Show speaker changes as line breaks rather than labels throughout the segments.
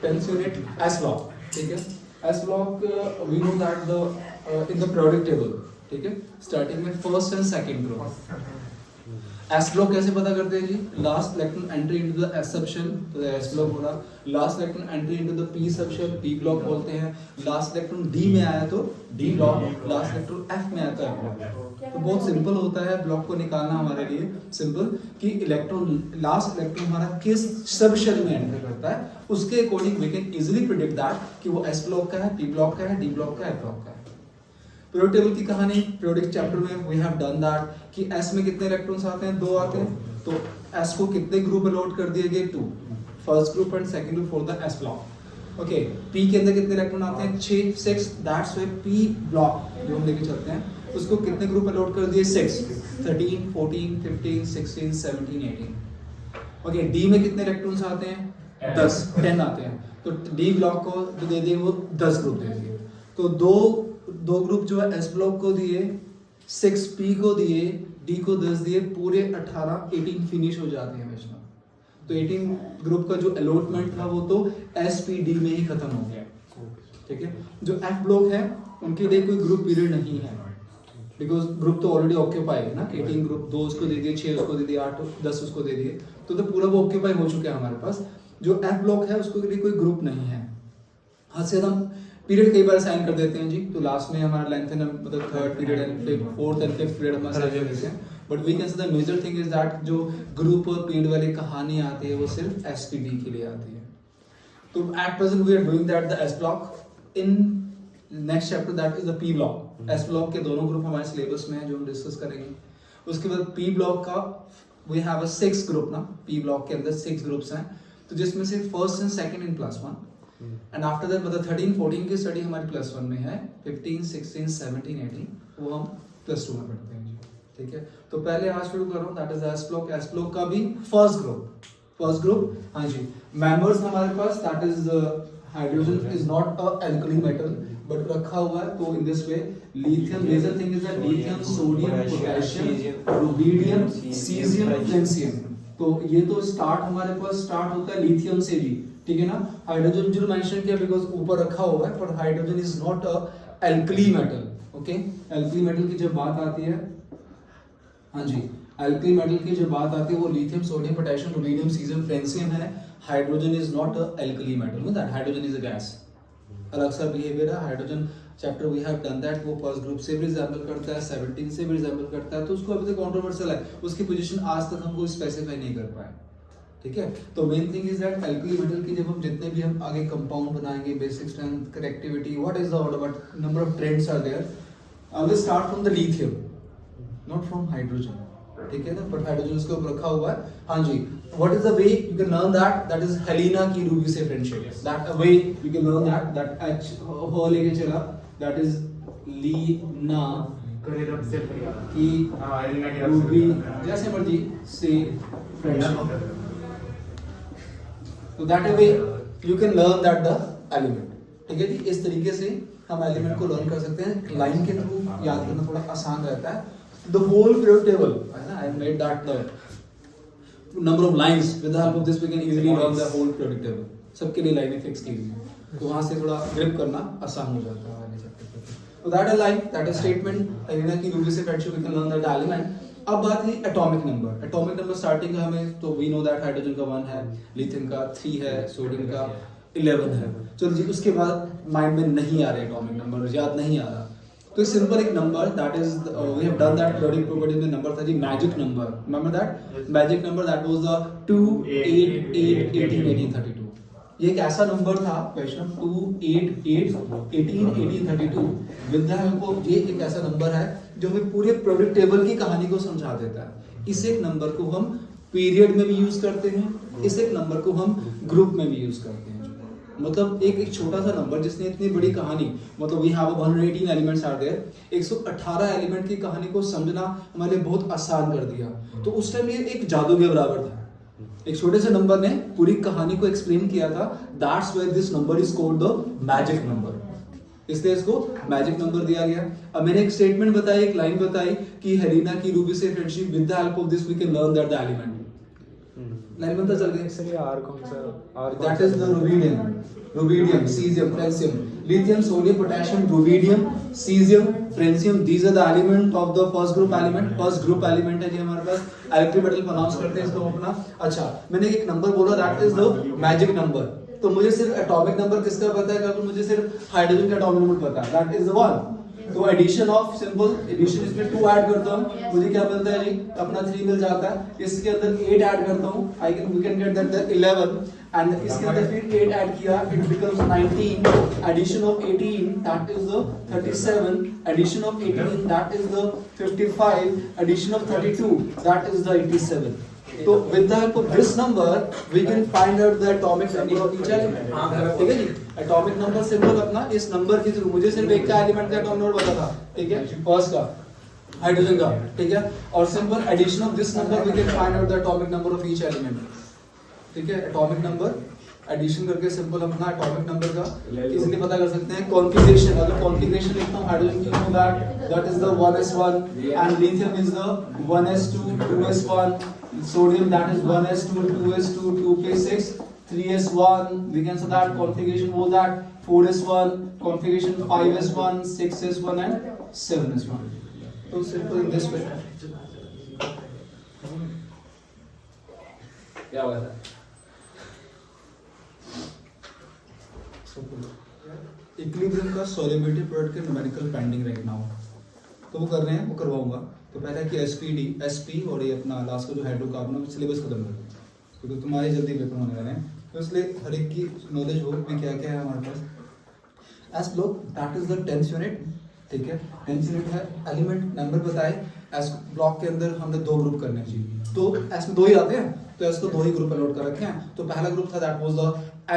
10th unit S block, ठीक है। S block we know that the in the product table, ठीक है, starting में first and second group. S block कैसे पता करते हैं जी? Last electron entry into the S subshell, तो एस ब्लॉक बोला। Last electron entry into the P subshell, P block बोलते हैं। लास्ट इलेक्ट्रॉन डी में आया तो D block, last electron F में आता है। तो बहुत सिंपल होता है ब्लॉक को निकालना हमारे लिए, सिंपल कि इलेक्ट्रॉन लास्ट इलेक्ट्रॉन हमारा किस सबशेल में एंटर करता है, उसके according we can easily predict that कि वो एस ब्लॉक का है, पी ब्लॉक का है, डी ब्लॉक का है, एफ ब्लॉक का है। पीरियोडिक टेबल की कहानी पीरियोडिक चैप्टर में वी हैव डन दैट कि एस में कितने इलेक्ट्रॉन्स आते हैं? 2 आते हैं। तो एस को कितने ग्रुप अलॉट कर दिए गए? 2, first group and second group for the S block. Okay, P के अंदर कितने इलेक्ट्रॉन आते हैं? 6, दैट्स व्हाई पी ब्लॉक जो हम लेके चलते हैं उसको कितने ग्रुप अलॉट कर दिए? 6, 13, 14, 15, 16, 17, 18। ओके, डी में कितने इलेक्ट्रॉन्स आते हैं? 10 आते हैं। तो डी ब्लॉक को जो दे दिए वो 10 ग्रुप दे दिए। तो दो ग्रुप जो है एस ब्लॉक को दिए, 6 पी को दिए, डी को 10 दिए, पूरे 18 फिनिश हो जाते हैं हमेशा। तो 18 ग्रुप का जो अलॉटमेंट था वो तो एस पी डी में ही खत्म हो गया, ठीक है। जो एफ ब्लॉक है उनके लिए कोई ग्रुप पीरियड नहीं है, बिकॉज ग्रुप तो ऑलरेडी ऑक्यूपाई है ना। 18 ग्रुप 2 उसको दे दिए, 6 उसको दे दिए, 8 10 उसको दे दिए, तो पूरा वो ऑक्यूपाई हो चुका है हमारे पास। जो एफ ब्लॉक है उसको लिए कोई ग्रुप नहीं है। हद से हम पीरियड कई बार साइन कर देते हैं जी, तो लास्ट में हमारा लेंथ है मतलब third period and fourth and fifth period हमारा साइन कर देते हैं। But we can say the major thing is that जो ग्रुप और पीरियड वाली कहानी आती है वो सिर्फ एसपीडी के लिए आती है। तो at present we are doing that the S block. In next chapter that is the P block. S block के दोनों ग्रुप हमारे सिलेबस में है जो हम डिस्कस करेंगे। उसके बाद पी ब्लॉक का वी हैव अ 6 ग्रुप ना, पी ब्लॉक के अंदर 6 ग्रुप्स हैं, तो जिसमें से first and second in +1 and after that मतलब 13 14 की स्टडी हमारी +1 में है, 15 16 17 18 वो हम +2 में पढ़ते हैं जी, ठीक है। तो पहले आज शुरू कर रहा हूँ that is S block. S block का भी फर्स्ट ग्रुप हाँ जी, मेंबर्स हमारे पास that is hydrogen is not a alkali metal but रखा हुआ है। तो in this way lithium, major thing is that lithium, sodium, potassium, rubidium, caesium, francium. तो ये तो स्टार्ट हमारे पास स्टार्ट होता है लिथियम से जी, ठीक है ना। हाइड्रोजन जो मेंशन किया बिकॉज ऊपर रखा हुआ है, पर hydrogen is not a alkali metal, okay. Alkali metal की जब बात आती है, हाँ जी, एल्कली मेटल की जब बात आती है वो lithium, sodium, potassium, rubidium, caesium, francium है। Hydrogen is not a alkali metal, means that hydrogen is a gas. अलग सा बिहेवियर है। Hydrogen chapter we have done that, वो फर्स्ट ग्रुप से भी रिजेंबल करता है, 17 से भी रिजेंबल करता है, तो उसको अभी तक कंट्रोवर्शियल है, उसकी पोजीशन आज तक हम कोई स्पेसिफाई नहीं कर पाए, ठीक है। तो main thing is that alkali metal की जब हम जितने भी हम आगे कंपाउंड बनाएंगे, basic strength, reactivity, what is the order, but number of trends are there. I will start from the lithium, not from hydrogen, ठीक है ना। बट हाइड्रोजन उसके ऊपर रखा हुआ है, हाँ जी। What is the way you can learn that? That is Helena की रूबी से friendship. That way you can learn that H हो लेके चला, that is लीना की रूबी जैसे मर्जी से फ्रेंडशिप। तो that way you can learn that the element, ठीक है जी। इस तरीके से हम एलिमेंट को लर्न कर सकते हैं। लाइन के थ्रू याद करना थोड़ा आसान रहता है। The whole periodic table, I made that the number of lines. With the help of this, we can easily learn the whole periodic table. सबके लिए लाइनें फिक्स की हुई हैं, तो वहाँ से थोड़ा ग्रिप करना आसान हो जाता है। तो that is line, that is statement. Helena की रूबी से friendship, we can learn that element. अब बात है atomic number. Atomic number starting का हमें तो we know that हाइड्रोजन का 1 है, लिथियम का 3 है, सोडियम का 11 है। चलो जी, उसके बाद माइंड में नहीं आ रहे एटॉमिक नंबर, याद नहीं आ रहा, तो सिंपल एक number that is we have done that periodic property में नंबर था जी magic number. Remember that magic number that was the 2 8 8 18 18 32। ये एक ऐसा नंबर था question 2 8 8 18 18 32 with the help of, ये एक ऐसा नंबर है जो हमें पूरे पीरियोडिक टेबल की कहानी को समझा देता है। इस एक नंबर को हम पीरियड में भी यूज करते हैं, इस एक नंबर को हम ग्रुप में भी यूज करते हैं। मतलब एक छोटा सा नंबर जिसने इतनी बड़ी कहानी, मतलब we have 118 elements are there, 118 element की कहानी को समझना हमारे लिए बहुत आसान कर दिया। तो उस टाइम ये एक जादू के बराबर था, एक छोटे से नंबर ने पूरी कहानी को एक्सप्लेन किया था। That's why this number is called the magic number, इसलिए इसको मैजिक नंबर दिया गया। अब मैंने एक स्टेटमेंट बताई, एक लाइन बताई कि हेलेना की रूबी से friendship, with the help of this we can learn that the element. Line में तो चल गई।
इसलिए आर कौन सा आर
That is the rubidium, cesium, francium, lithium, sodium, potassium, rubidium, cesium, francium. These are the element of the first group element. First group element है जी हमारे पास। इलेक्ट्रिक मेटल प्रोनाउंस करते हैं इसको अपना। अच्छा, मैंने एक नंबर बोला, that is the magic number. तो मुझे सिर्फ एटॉमिक नंबर किसका पता है? अगर मुझे सिर्फ हाइड्रोजन का एटॉमिक नंबर पता है, that is the 1. तो एडिशन ऑफ सिंपल एडिशन, इसमें 2 ऐड करता हूँ, मुझे क्या मिलता है जी? अपना 3 मिल जाता है। इसके अंदर 8 ऐड करता हूँ, we can get that 11, and इसके अंदर फिर 8 ऐड किया, it becomes 19, addition of 18 that is the 37, addition of 18 that is the 55, addition of 32 that is the 87. तो with the help of this number we can find out the atomic number of each element. ठीक है जी, atomic number simple अपना इस number के through, मुझे सिर्फ एक का एलिमेंट का एटॉमिक नंबर पता था, ठीक है, फर्स्ट का हाइड्रोजन का, ठीक है, और simple addition of this number we can find out the atomic number of each element. ठीक है, एटॉमिक नंबर एडिशन करके सिंपल अपना एटॉमिक नंबर का इजीली पता कर सकते हैं। कॉन्फ़िगरेशन, अगर कॉन्फ़िगरेशन लिखता हूं हाइड्रोजन की, know that is the 1s1 and lithium is the 1s2 2s1, sodium that is 1s2 2s2 2p6 3s1, we can say that configuration was that 4s1, configuration 5s1 6s1 and 7s1. So simple in this way. क्या हुआ था? Equilibrium का solubility product के numerical pending right now, तो वो कर रहे हैं, वो करवाऊंगा। तो पहले कि एसपी और ये अपना लास्ट का जो हाइड्रोकार्बन सिलेबस खत्म कर दें, क्योंकि तुम्हारे जल्दी पेपर होने वाले हैं, तो इसलिए हर एक की नॉलेज हो भी क्या क्या है हमारे पास। S block that is the 10th unit, ठीक है, 10th यूनिट है, एलिमेंट नंबर बताए। एस ब्लॉक के अंदर हमने 2 ग्रुप करने चाहिए, तो एस में 2 ही आते हैं, तो एस को 2 ही ग्रुप अलॉट कर रखे हैं। तो पहला ग्रुप था that was the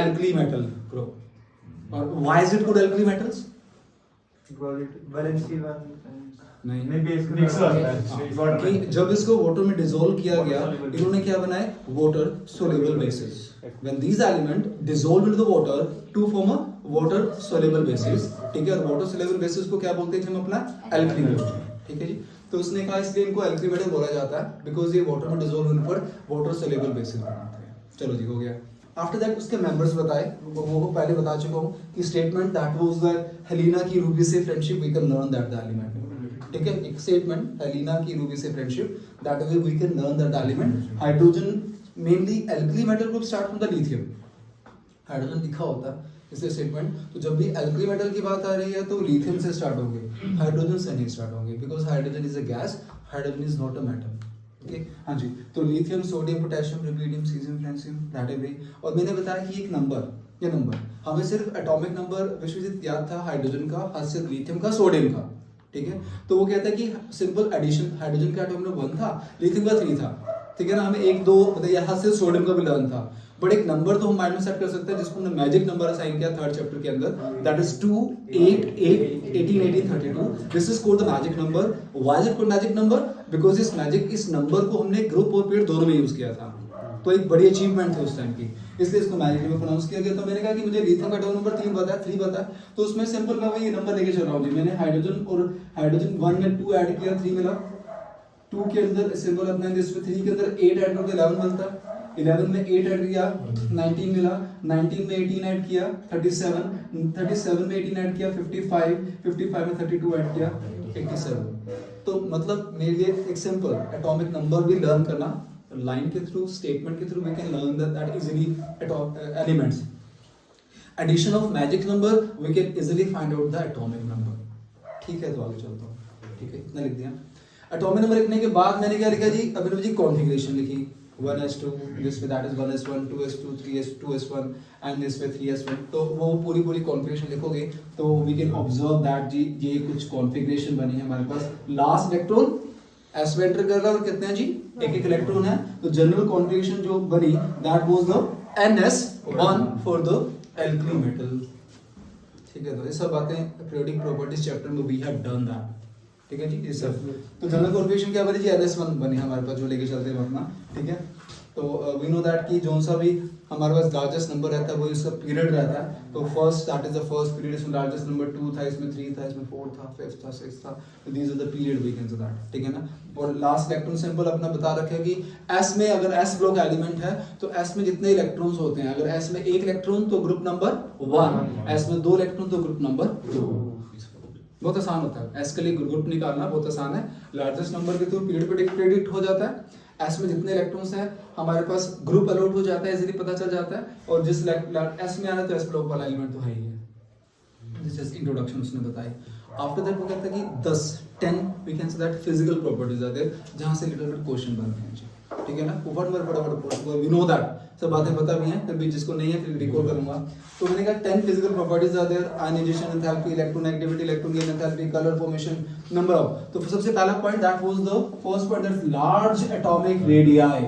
alkali metal group. और why is it called alkali metals?
Valency one
नहीं,
नहीं
कि जब इसको वाटर में डिसॉल्व किया गया, इन्होंने क्या बनाए? Water soluble bases. When these element dissolve into the water to form a water soluble bases, ठीक है, और वाटर सोल्यूबल बेसिस को क्या बोलते हैं हम अपना? एल्कली मेटल, ठीक है जी। तो उसने कहा इसलिए इनको एल्कली मेटल बोला जाता है, बिकॉज ये वाटर में डिसॉल्व होने पर वाटर सोल्यूबल बेसिस बनाते हैं। चलो जी, हो गया। आफ्टर दैट उसके मेंबर्स बताए, वो पहले बता चुका हूँ कि statement that was that Helena की रूबी से friendship we can learn that the element, ठीक है, एक स्टेटमेंट हेलिना की रूबी से friendship that way we can learn that element. Hydrogen mainly alkali metal group start from the lithium, hydrogen लिखा होता है इसलिए स्टेटमेंट। तो जब भी एल्कली मेटल की बात आ रही है तो लिथियम से स्टार्ट होंगे, हाइड्रोजन से नहीं स्टार्ट होंगे, because hydrogen is a gas, hydrogen is not a metal. Okay, हाँ जी। तो lithium, sodium, potassium, rubidium, caesium, francium, that is way. और मैंने बताया कि एक नंबर, ये नंबर हमें सिर्फ एटॉमिक नंबर विश्वजीत याद था हाइड्रोजन का, सिर्फ लिथियम का, सोडियम का, ठीक है। तो वो कहता है कि सिंपल एडिशन, हाइड्रोजन का एटॉमिक नंबर 1 था, लिथियम का 3 था, ठीक है ना। हमें 1 2 बताइए, यहाँ से सोडियम का भी 11 था, बट एक नंबर तो हम माइंड में सेट कर सकते हैं जिसको हमने मैजिक नंबर असाइन किया 3rd चैप्टर के अंदर, that is 2 8 8 18 18 32। This is called the magic number. Why is it called magic number? Because इस नंबर को हमने ग्रुप और पीरियड दोनों में यूज किया था, तो एक बड़ी अचीवमेंट थी उस टाइम की, इसलिए इसको मैजिक नंबर प्रोनाउंस किया गया। तो मैंने कहा कि मुझे लिथियम का एटॉमिक नंबर 3 पता है, 3 पता है, तो उसमें सिंपल मैं वही नंबर लेके चल रहा हूँ जी। मैंने हाइड्रोजन 1 में 2 ऐड किया, 3 मिला, 2 के अंदर सिंपल अपना इसमें 3 के अंदर 8 ऐड करके 11 मिलता है, 11 में 8 ऐड किया 19 मिला, 19 में 18 ऐड किया 37, 37 में 18 ऐड किया 55, 55 में 32 ऐड किया 87। तो मतलब मेरे लिए एक सिंपल एटॉमिक नंबर भी लर्न करना, लाइन के थ्रू, स्टेटमेंट के through we can learn that easily elements. Addition of magic number we can easily find out the atomic number. ठीक है, तो आगे चलता हूँ, ठीक है, इतना लिख दिया। एटॉमिक नंबर लिखने के बाद मैंने क्या लिखा जी? अब मैंने जी कॉन्फ़िगरेशन लिखी, 1s2, this way that is 1s1, 2s2, 2s1 and this way 3s1। तो वो पूरी कॉन्फ़िगरेशन लिखोगे तो we can observe that जी ये कुछ कॉन्फ़िगरेशन बनी है हमारे पास। लास्ट इलेक्ट्रॉन s में एंटर कर रहा है और कितने हैं जी? एक इलेक्ट्रॉन है। तो जनरल कॉन्फ़िगरेशन जो बनी that was the ns1 for the alkali metal। ठीक है, तो ये सब बातें पीरियोडिक प्रॉपर्टीज चैप्टर में we have done that। ठीक है जी, ये सब। तो जनरल कॉन्फ़िगरेशन क्या बनी जी, LS1 बनी हमारे पास, जो लेके चलते हैं हम अपना, ठीक है। तो वी नो दैट कि जो सा भी हमारे पास लार्जेस्ट नंबर रहता है वो इसका पीरियड रहता है। तो first that is the first period, इसमें लार्जेस्ट नंबर 2 था, इसमें 3 था, इसमें 4 था, 5 था, 6 था। तो these are the period we can say that, ठीक है ना। और लास्ट इलेक्ट्रॉन सिंबल अपना बता रखे कि S में अगर S ब्लॉक एलिमेंट है तो S में जितने इलेक्ट्रॉन्स होते हैं, अगर S में 1 इलेक्ट्रॉन तो ग्रुप नंबर 1, S में 2 इलेक्ट्रॉन तो ग्रुप नंबर 2। बहुत आसान होता है, S के लिए ग्रुप निकालना बहुत आसान है। लार्जेस्ट नंबर के थ्रू पीरियड पे प्रेडिक्ट हो जाता है। S में जितने इलेक्ट्रॉन्स हैं हमारे पास ग्रुप अलॉट हो जाता है, इजीली पता चल जाता है। और जिस S में आना तो S ब्लॉक वाला एलिमेंट तो है ही है। दिस इज इंट्रोडक्शन उसने बताई। आफ्टर दैट वो कहता है कि 10 we can say that physical properties are there, जहां से लिटिल बिट क्वेश्चन बनते हैं जी, ठीक है ना। ऊपर में बड़ा वी नो दैट सब बातें पता भी हैं, फिर भी जिसको नहीं है फिर रिकॉल करूंगा। तो मैंने कहा 10 physical properties are there, ionisation enthalpy, electron activity, electron gain enthalpy, colour formation, number of. तो सबसे पहला point that was the first point, that large atomic radii.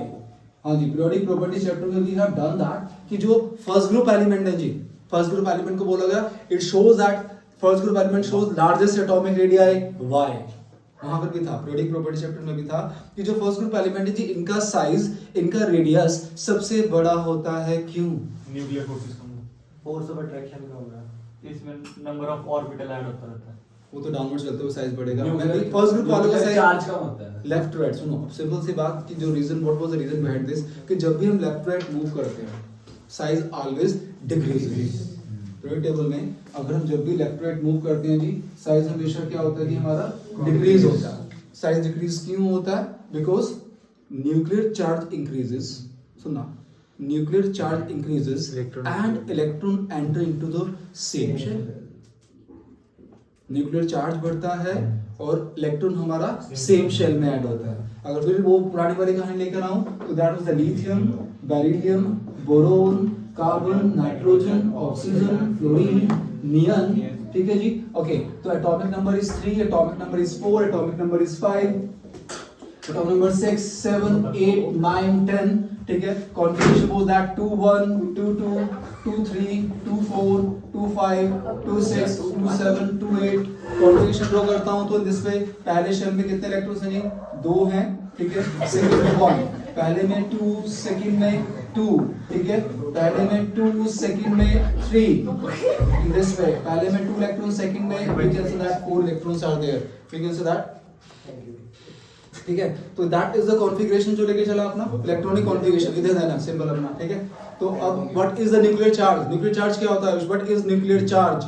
हां जी, पीरियोडिक प्रॉपर्टी चैप्टर में वी हैव डन दैट कि जो first group element है जी, first group element को बोला गया, it shows that first group element shows largest atomic radii y। वहां पर भी था, पीरियोडिक प्रॉपर्टी चैप्टर में भी था कि जो फर्स्ट ग्रुप एलिमेंट है जी, इनका साइज, इनका रेडियस सबसे बड़ा होता है। क्यों?
Nuclear forces come,
force of attraction का होगा, इसमें नंबर ऑफ ऑर्बिटल ऐड होता रहता है।
वो तो डाउनवर्ड चलते हुए साइज बढ़ेगा। फर्स्ट ग्रुप वालों का साइज
चार्ज कम होता है।
लेफ्ट राइट, सुनो सिंपल सी बात कि जो reason, what was the reason behind this, कि जब भी हम लेफ्ट राइट मूव करते हैं size always decreases. Periodic table में अगर हम जब भी लेफ्ट राइट मूव करते हैं जी, साइज हमेशा क्या होता है कि हमारा डिक्रीज होता है। साइज डिक्रीज क्यों होता है? बिकॉज न्यूक्लियर चार्ज इंक्रीजेस, सुनना, nuclear charge increases and electron enter into the same shell. Nuclear charge बढ़ता है और इलेक्ट्रॉन हमारा सेम शेल में ऐड होता है। अगर फिर वो पुरानी वाली कहानी लेकर आऊं तो that was the lithium, beryllium, boron, carbon, nitrogen, oxygen, fluorine, neon, ठीक है जी। ओके, तो atomic number is 3, atomic number is 4, atomic number is 5, atomic number 6, 7, 8, 9, 10, ठीक है। Configuration was that 2 1, 2 2, 2 3, 2 4, 2 5, 2 6, 2 7, 2 8। Configuration draw करता हूं तो इस पे पहले शेल में कितने इलेक्ट्रॉन्स हैं जी? 2 हैं, ठीक है। सेकंड में 1, पहले में 2, सेकंड में 2, ठीक है। पहले में 2, सेकंड में 3, in this way, पहले में 2 इलेक्ट्रॉन, सेकंड में we can say that 4 electrons are there, we can say that, ठीक है। तो that is the configuration जो लेके चला अपना इलेक्ट्रॉनिक कॉन्फ़िगरेशन, इधर है ना सिंबल अपना, ठीक है। तो अब what is the nuclear charge? Nuclear charge क्या होता है? What is nuclear charge?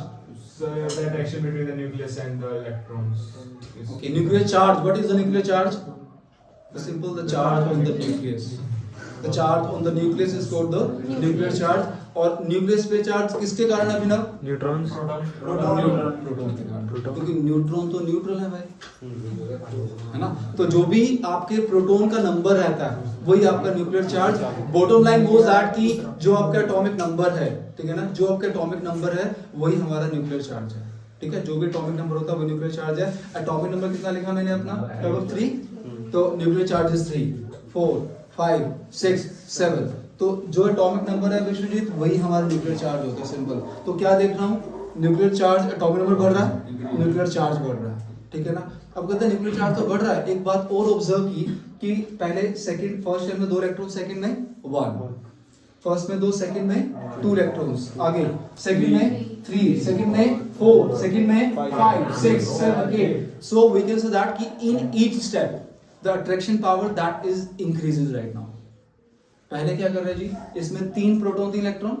So the attraction between the nucleus and the electrons.
Okay, nuclear charge. What is the nuclear charge? The simple, the charge on the nucleus. The charge on the nucleus is called the nuclear charge. और nucleus पे charge किसके कारण है अभिनव?
Neutrons.
Proton के कारण। क्योंकि neutron तो neutral है भाई, है ना। तो जो भी आपके प्रोटॉन का नंबर रहता है वही आपका न्यूक्लियर चार्ज। बॉटम लाइन वो दैट कि जो आपका एटॉमिक नंबर है, ठीक है ना, जो आपका एटॉमिक नंबर है वही हमारा न्यूक्लियर चार्ज है, ठीक है। जो भी एटॉमिक नंबर होता है वो न्यूक्लियर चार्ज है। एटॉमिक नंबर कितना लिखा मैंने अपना? लगभग 3, तो न्यूक्लियर चार्ज इज 3, 4, 5, 6, 7। तो जो एटॉमिक नंबर है विश्वजीत वही हमारा न्यूक्लियर चार्ज होता है, सिंपल। तो क्या देख रहा हूँ? न्यूक्लियर चार्ज, एटॉमिक नंबर बढ़ रहा है, न्यूक्लियर चार्ज बढ़ रहा है, ठीक है ना। अब कहते हैं न्यूक्लियर चार्ज तो बढ़ रहा है, एक बात और ऑब्जर्व की कि पहले सेकंड, फर्स्ट शेल में 2 इलेक्ट्रॉन, सेकंड में 1, फर्स्ट में 2, सेकंड में 2 इलेक्ट्रॉन्स, आगे सेकंड में 3, सेकंड में 4, सेकंड में 5, 6, 7, 8। So we can say that कि in each step the attraction power that is increases right now. पहले क्या कर रहे हैं जी? इसमें 3 प्रोटॉन 3 इलेक्ट्रॉन,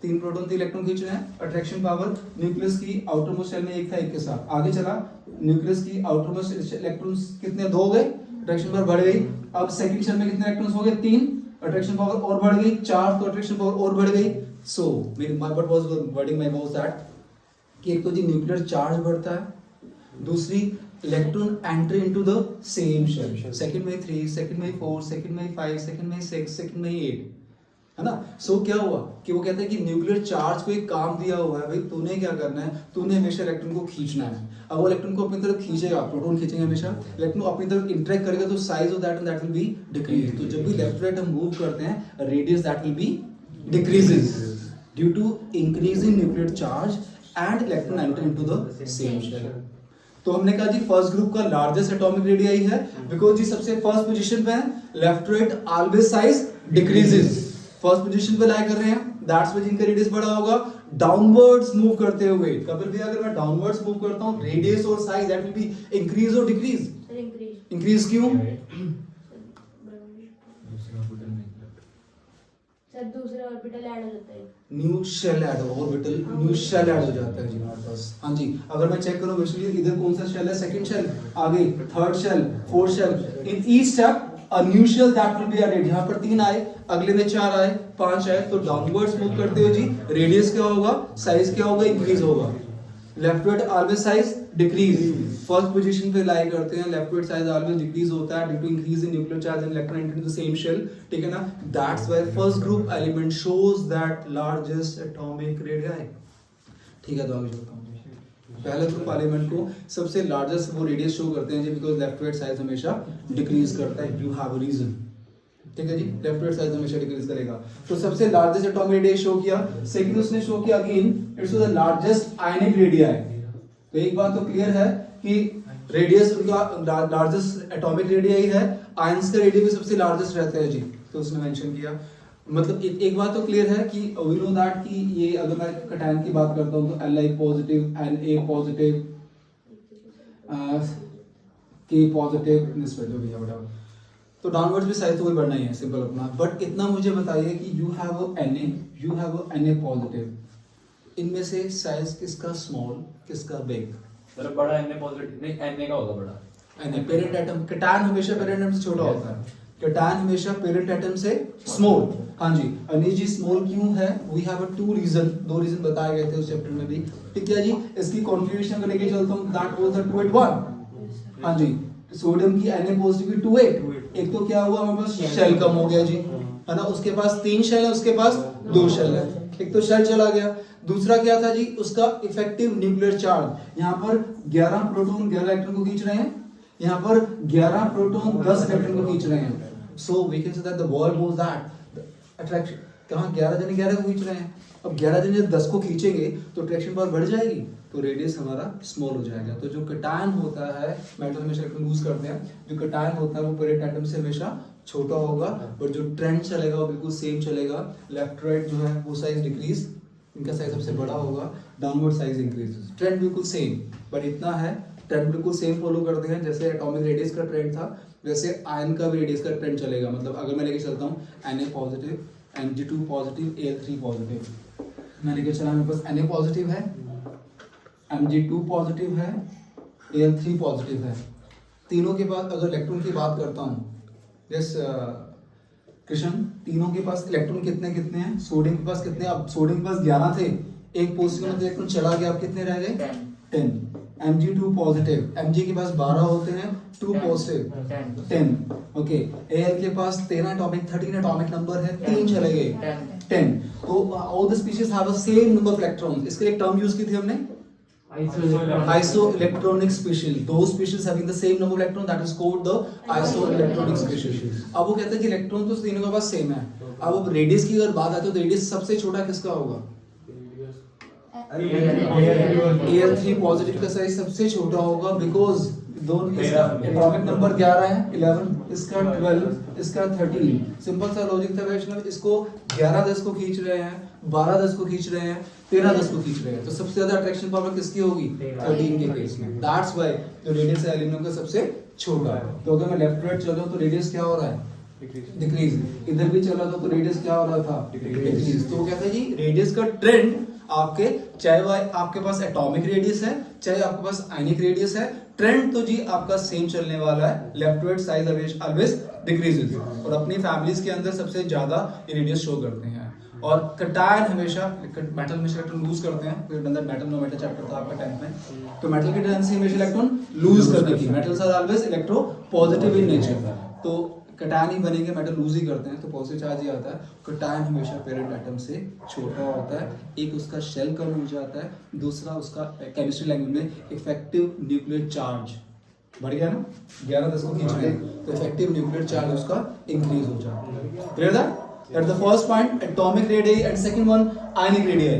3 प्रोटॉन 3 इलेक्ट्रॉन खींच रहे हैं। अट्रैक्शन पावर न्यूक्लियस की आउटर मोस्ट शेल में 1 था, 1 के साथ आगे चला। न्यूक्लियस की आउटर मोस्ट इलेक्ट्रॉन्स कितने? 2 हो गए, अट्रैक्शन पावर बढ़ गई। अब सेकंड शेल में कितने इलेक्ट्रॉन्स हो गए? 3, अट्रैक्शन पावर और बढ़ गई। 4, तो अट्रैक्शन पावर और बढ़ गई। So what was the wording my was that कि एक तो जी न्यूक्लियर चार्ज बढ़ता है, दूसरी electron enter into the same shell. Second में 3, सेकंड में 4, सेकंड में 5, सेकंड में 6, सेकंड में 8, है ना। सो क्या हुआ कि वो कहते हैं कि न्यूक्लियर चार्ज को एक काम दिया हुआ है, भाई तूने क्या करना है, तूने हमेशा इलेक्ट्रॉन को खींचना है। अब वो इलेक्ट्रॉन को अपनी तरफ खींचेगा, प्रोटॉन खींचेंगे हमेशा, इलेक्ट्रॉन अपनी तरफ इंटरेक्ट करेगा तो size of that and that will be decrease. तो जब भी लेफ्ट राइट हम मूव करते हैं radius that will be decreases due to increasing nuclear charge and electron enter into the same shell. तो हमने कहा जी फर्स्ट ग्रुप का लार्जेस्ट एटॉमिक रेडियाई है बिकॉज जी सबसे फर्स्ट पोजीशन पे है, left to right always size decreases, first position पे लाई कर रहे हैं, दैट्स व्हाई जिनका रेडियस बड़ा होगा। डाउनवर्ड्स मूव करते हुए कपिल भैया अगर मैं डाउनवर्ड्स मूव करता हूं रेडियस और size that will be increase और डिक्रीज, इंक्रीज क्यों?
सर दूसरा ऑर्बिटल ऐड हो जाता है,
new shell add orbital new shell add हो जाता है जी हमारे पास। हाँ जी, अगर मैं चेक करूं बेसिकली इधर कौन सा शेल है, सेकंड शेल, आगे third shell, fourth shell, in each step a new shell that will be added. यहां पर 3 आए, अगले में 4 आए, 5 आए, तो डाउनवर्ड्स मूव करते हुए जी रेडियस क्या होगा, साइज क्या होगा, इंक्रीज होगा। Left to always size decrease, first position पे लाई करते हैं, left to size always decrease होता है due to increase in nuclear charge and electron into the same shell, ठीक है ना। That's why first group element shows that largest atomic radius, ठीक है। तो आगे चलता हूं, पहले ग्रुप एलिमेंट को सबसे लार्जेस्ट वो रेडियस शो करते हैं जी बिकॉज़ लेफ्ट टू साइज हमेशा डिक्रीज करता है, यू हैव अ रीजन, ठीक है जी, लेफ्ट टू साइज हमेशा डिक्रीज करेगा। तो सबसे लार्जेस्ट एटॉमिक रेडियस शो किया, सेकंड उसने शो किया again it's the largest ionic radii. तो एक बात तो क्लियर है कि रेडियस उनका लार्जेस्ट एटॉमिक रेडियाई है, आयंस का रेडियस भी सबसे लार्जेस्ट रहता है जी, तो उसने मेंशन किया। मतलब एक बात तो क्लियर है कि वी नो दैट कि ये अगर मैं कैटायन की बात करता हूं तो Li positive, Na positive, K positive निस्बत जो भी है बराबर, तो डाउनवर्ड्स भी साइज तो वही बढ़ना ही है, सिंपल अपना। बट इतना मुझे बताइए कि यू हैव Na पॉजिटिव, इनमें से साइज किसका स्मॉल, किसका बिग?
मतलब बड़ा Na पॉजिटिव नहीं, Na का होगा बड़ा।
Na पेरेंट एटम, कैटायन हमेशा पेरेंट एटम से छोटा होता है, कैटायन हमेशा पेरेंट एटम से स्मॉल। हाँ जी, अनीश जी स्मॉल क्यों है? We have a 2 reason, 2 reason बताए गए थे उस चैप्टर में भी, ठीक है जी। इसकी कॉन्फ़िगरेशन को लेके चलता हूं, दैट वाज द 281। हाँ जी, सोडियम की Na पॉजिटिव की 28, एक तो क्या हुआ हमारे पास शेल कम हो गया जी, है ना, उसके पास 3 शेल है, उसके पास 2 शेल है, एक तो शेल चला गया। दूसरा क्या था जी, उसका इफेक्टिव न्यूक्लियर चार्ज, यहाँ पर 11 प्रोटॉन 11 इलेक्ट्रॉन को खींच रहे हैं, यहाँ पर 11 प्रोटॉन 10 इलेक्ट्रॉन को खींच रहे हैं। So we can say that the word was that attraction, कहां 11 जने 11 को खींच रहे हैं, अब 11 जने जब 10 को खींचेंगे तो अट्रैक्शन पावर बढ़ जाएगी, तो रेडियस हमारा स्मॉल हो जाएगा। तो जो कैटायन होता है, मेटल हमेशा इलेक्ट्रॉन लूज करते हैं, जो कैटायन होता है वो पेरेंट एटम से हमेशा छोटा होगा, और जो ट्रेंड चलेगा वो बिल्कुल सेम चलेगा, लेफ्ट राइट जो है वो साइज डिक्रीज, इनका साइज सबसे बड़ा होगा, डाउनवर्ड साइज इंक्रीज, ट्रेंड बिल्कुल सेम। पर इतना है, ट्रेंड बिल्कुल सेम फॉलो करते हैं, जैसे एटॉमिक रेडियस का ट्रेंड था वैसे आयन का भी रेडियस का ट्रेंड चलेगा। मतलब अगर मैं लेके चलता हूँ Na positive, Mg2 positive, Al3 positive, मैं लेके चला, मेरे पास Na पॉजिटिव है, Mg2 पॉजिटिव है, Al3 पॉजिटिव है, तीनों के पास अगर इलेक्ट्रॉन की बात करता हूँ, यस कृष्ण, तीनों के पास इलेक्ट्रॉन कितने कितने हैं? सोडियम के पास कितने? अब सोडियम के पास 11 थे, एक पोजीशन में इलेक्ट्रॉन चला गया, अब कितने रह गए? 10। Mg2 पॉजिटिव, Mg के पास 12 होते हैं, 2 पॉजिटिव 10, ओके। Al के पास 13 एटॉमिक 13 एटॉमिक नंबर है, 3 चले गए 10। तो all the species have a same number of electrons. इसके लिए टर्म यूज की थी हमने isoelectronic species, those species having the same number of electrons, that is called the isoelectronic species। अब वो कहते हैं कि इलेक्ट्रॉन तो तीनों के पास सेम है, अब रेडियस की अगर बात आती है तो रेडियस सबसे छोटा किसका होगा? Al3 पॉजिटिव का साइज सबसे छोटा होगा, बिकॉज दोनों इसका एटॉमिक नंबर 11 है, 11, इसका 12, इसका 13। सिंपल सा लॉजिक था वैष्णव, इसको 11 10 को खींच रहे हैं, 12 10 को खींच रहे हैं, 13 10 को खींच रहे हैं, तो सबसे ज्यादा अट्रैक्शन पावर किसकी होगी? 13 के केस में। दैट्स व्हाई जो रेडियस है एलिमेंट का सबसे छोटा है। तो अगर मैं लेफ्ट राइट चल रहा हूं तो रेडियस क्या हो रहा है? डिक्रीज। इधर भी चल रहा था तो रेडियस क्या हो रहा था? डिक्रीज। तो वो कहते हैं जी रेडियस का ट्रेंड आपके, चाहे वह आपके पास एटॉमिक रेडियस है चाहे आपके पास आयनिक रेडियस है, ट्रेंड तो जी आपका सेम चलने वाला है, left to right size always decreases. और अपनी फैमिलीज के अंदर सबसे ज्यादा रेडियस शो करते हैं। और कैटायन हमेशा मेटल में इलेक्ट्रॉन लूज करते हैं, फिर अंदर मेटल नो मेटल चैप्टर था आपका 10th में, तो मेटल की टेंडेंसी हमेशा इलेक्ट्रॉन लूज करने की, metals are always electropositive in nature, तो कैटायन ही बनेंगे, मेटल लूज ही करते हैं, तो पॉजिटिव चार्ज ही आता है। कैटायन हमेशा पेरेंट एटम से छोटा होता है, एक उसका शेल कम हो जाता है, दूसरा उसका केमिस्ट्री लैंग्वेज में इफेक्टिव न्यूक्लियर चार्ज बढ़ गया ना, 11 10 को खींच रहे हैं तो इफेक्टिव न्यूक्लियर चार्ज उसका इंक्रीज हो जाता है। Clear that? That's the first point, atomic radii, and second one, ionic radii.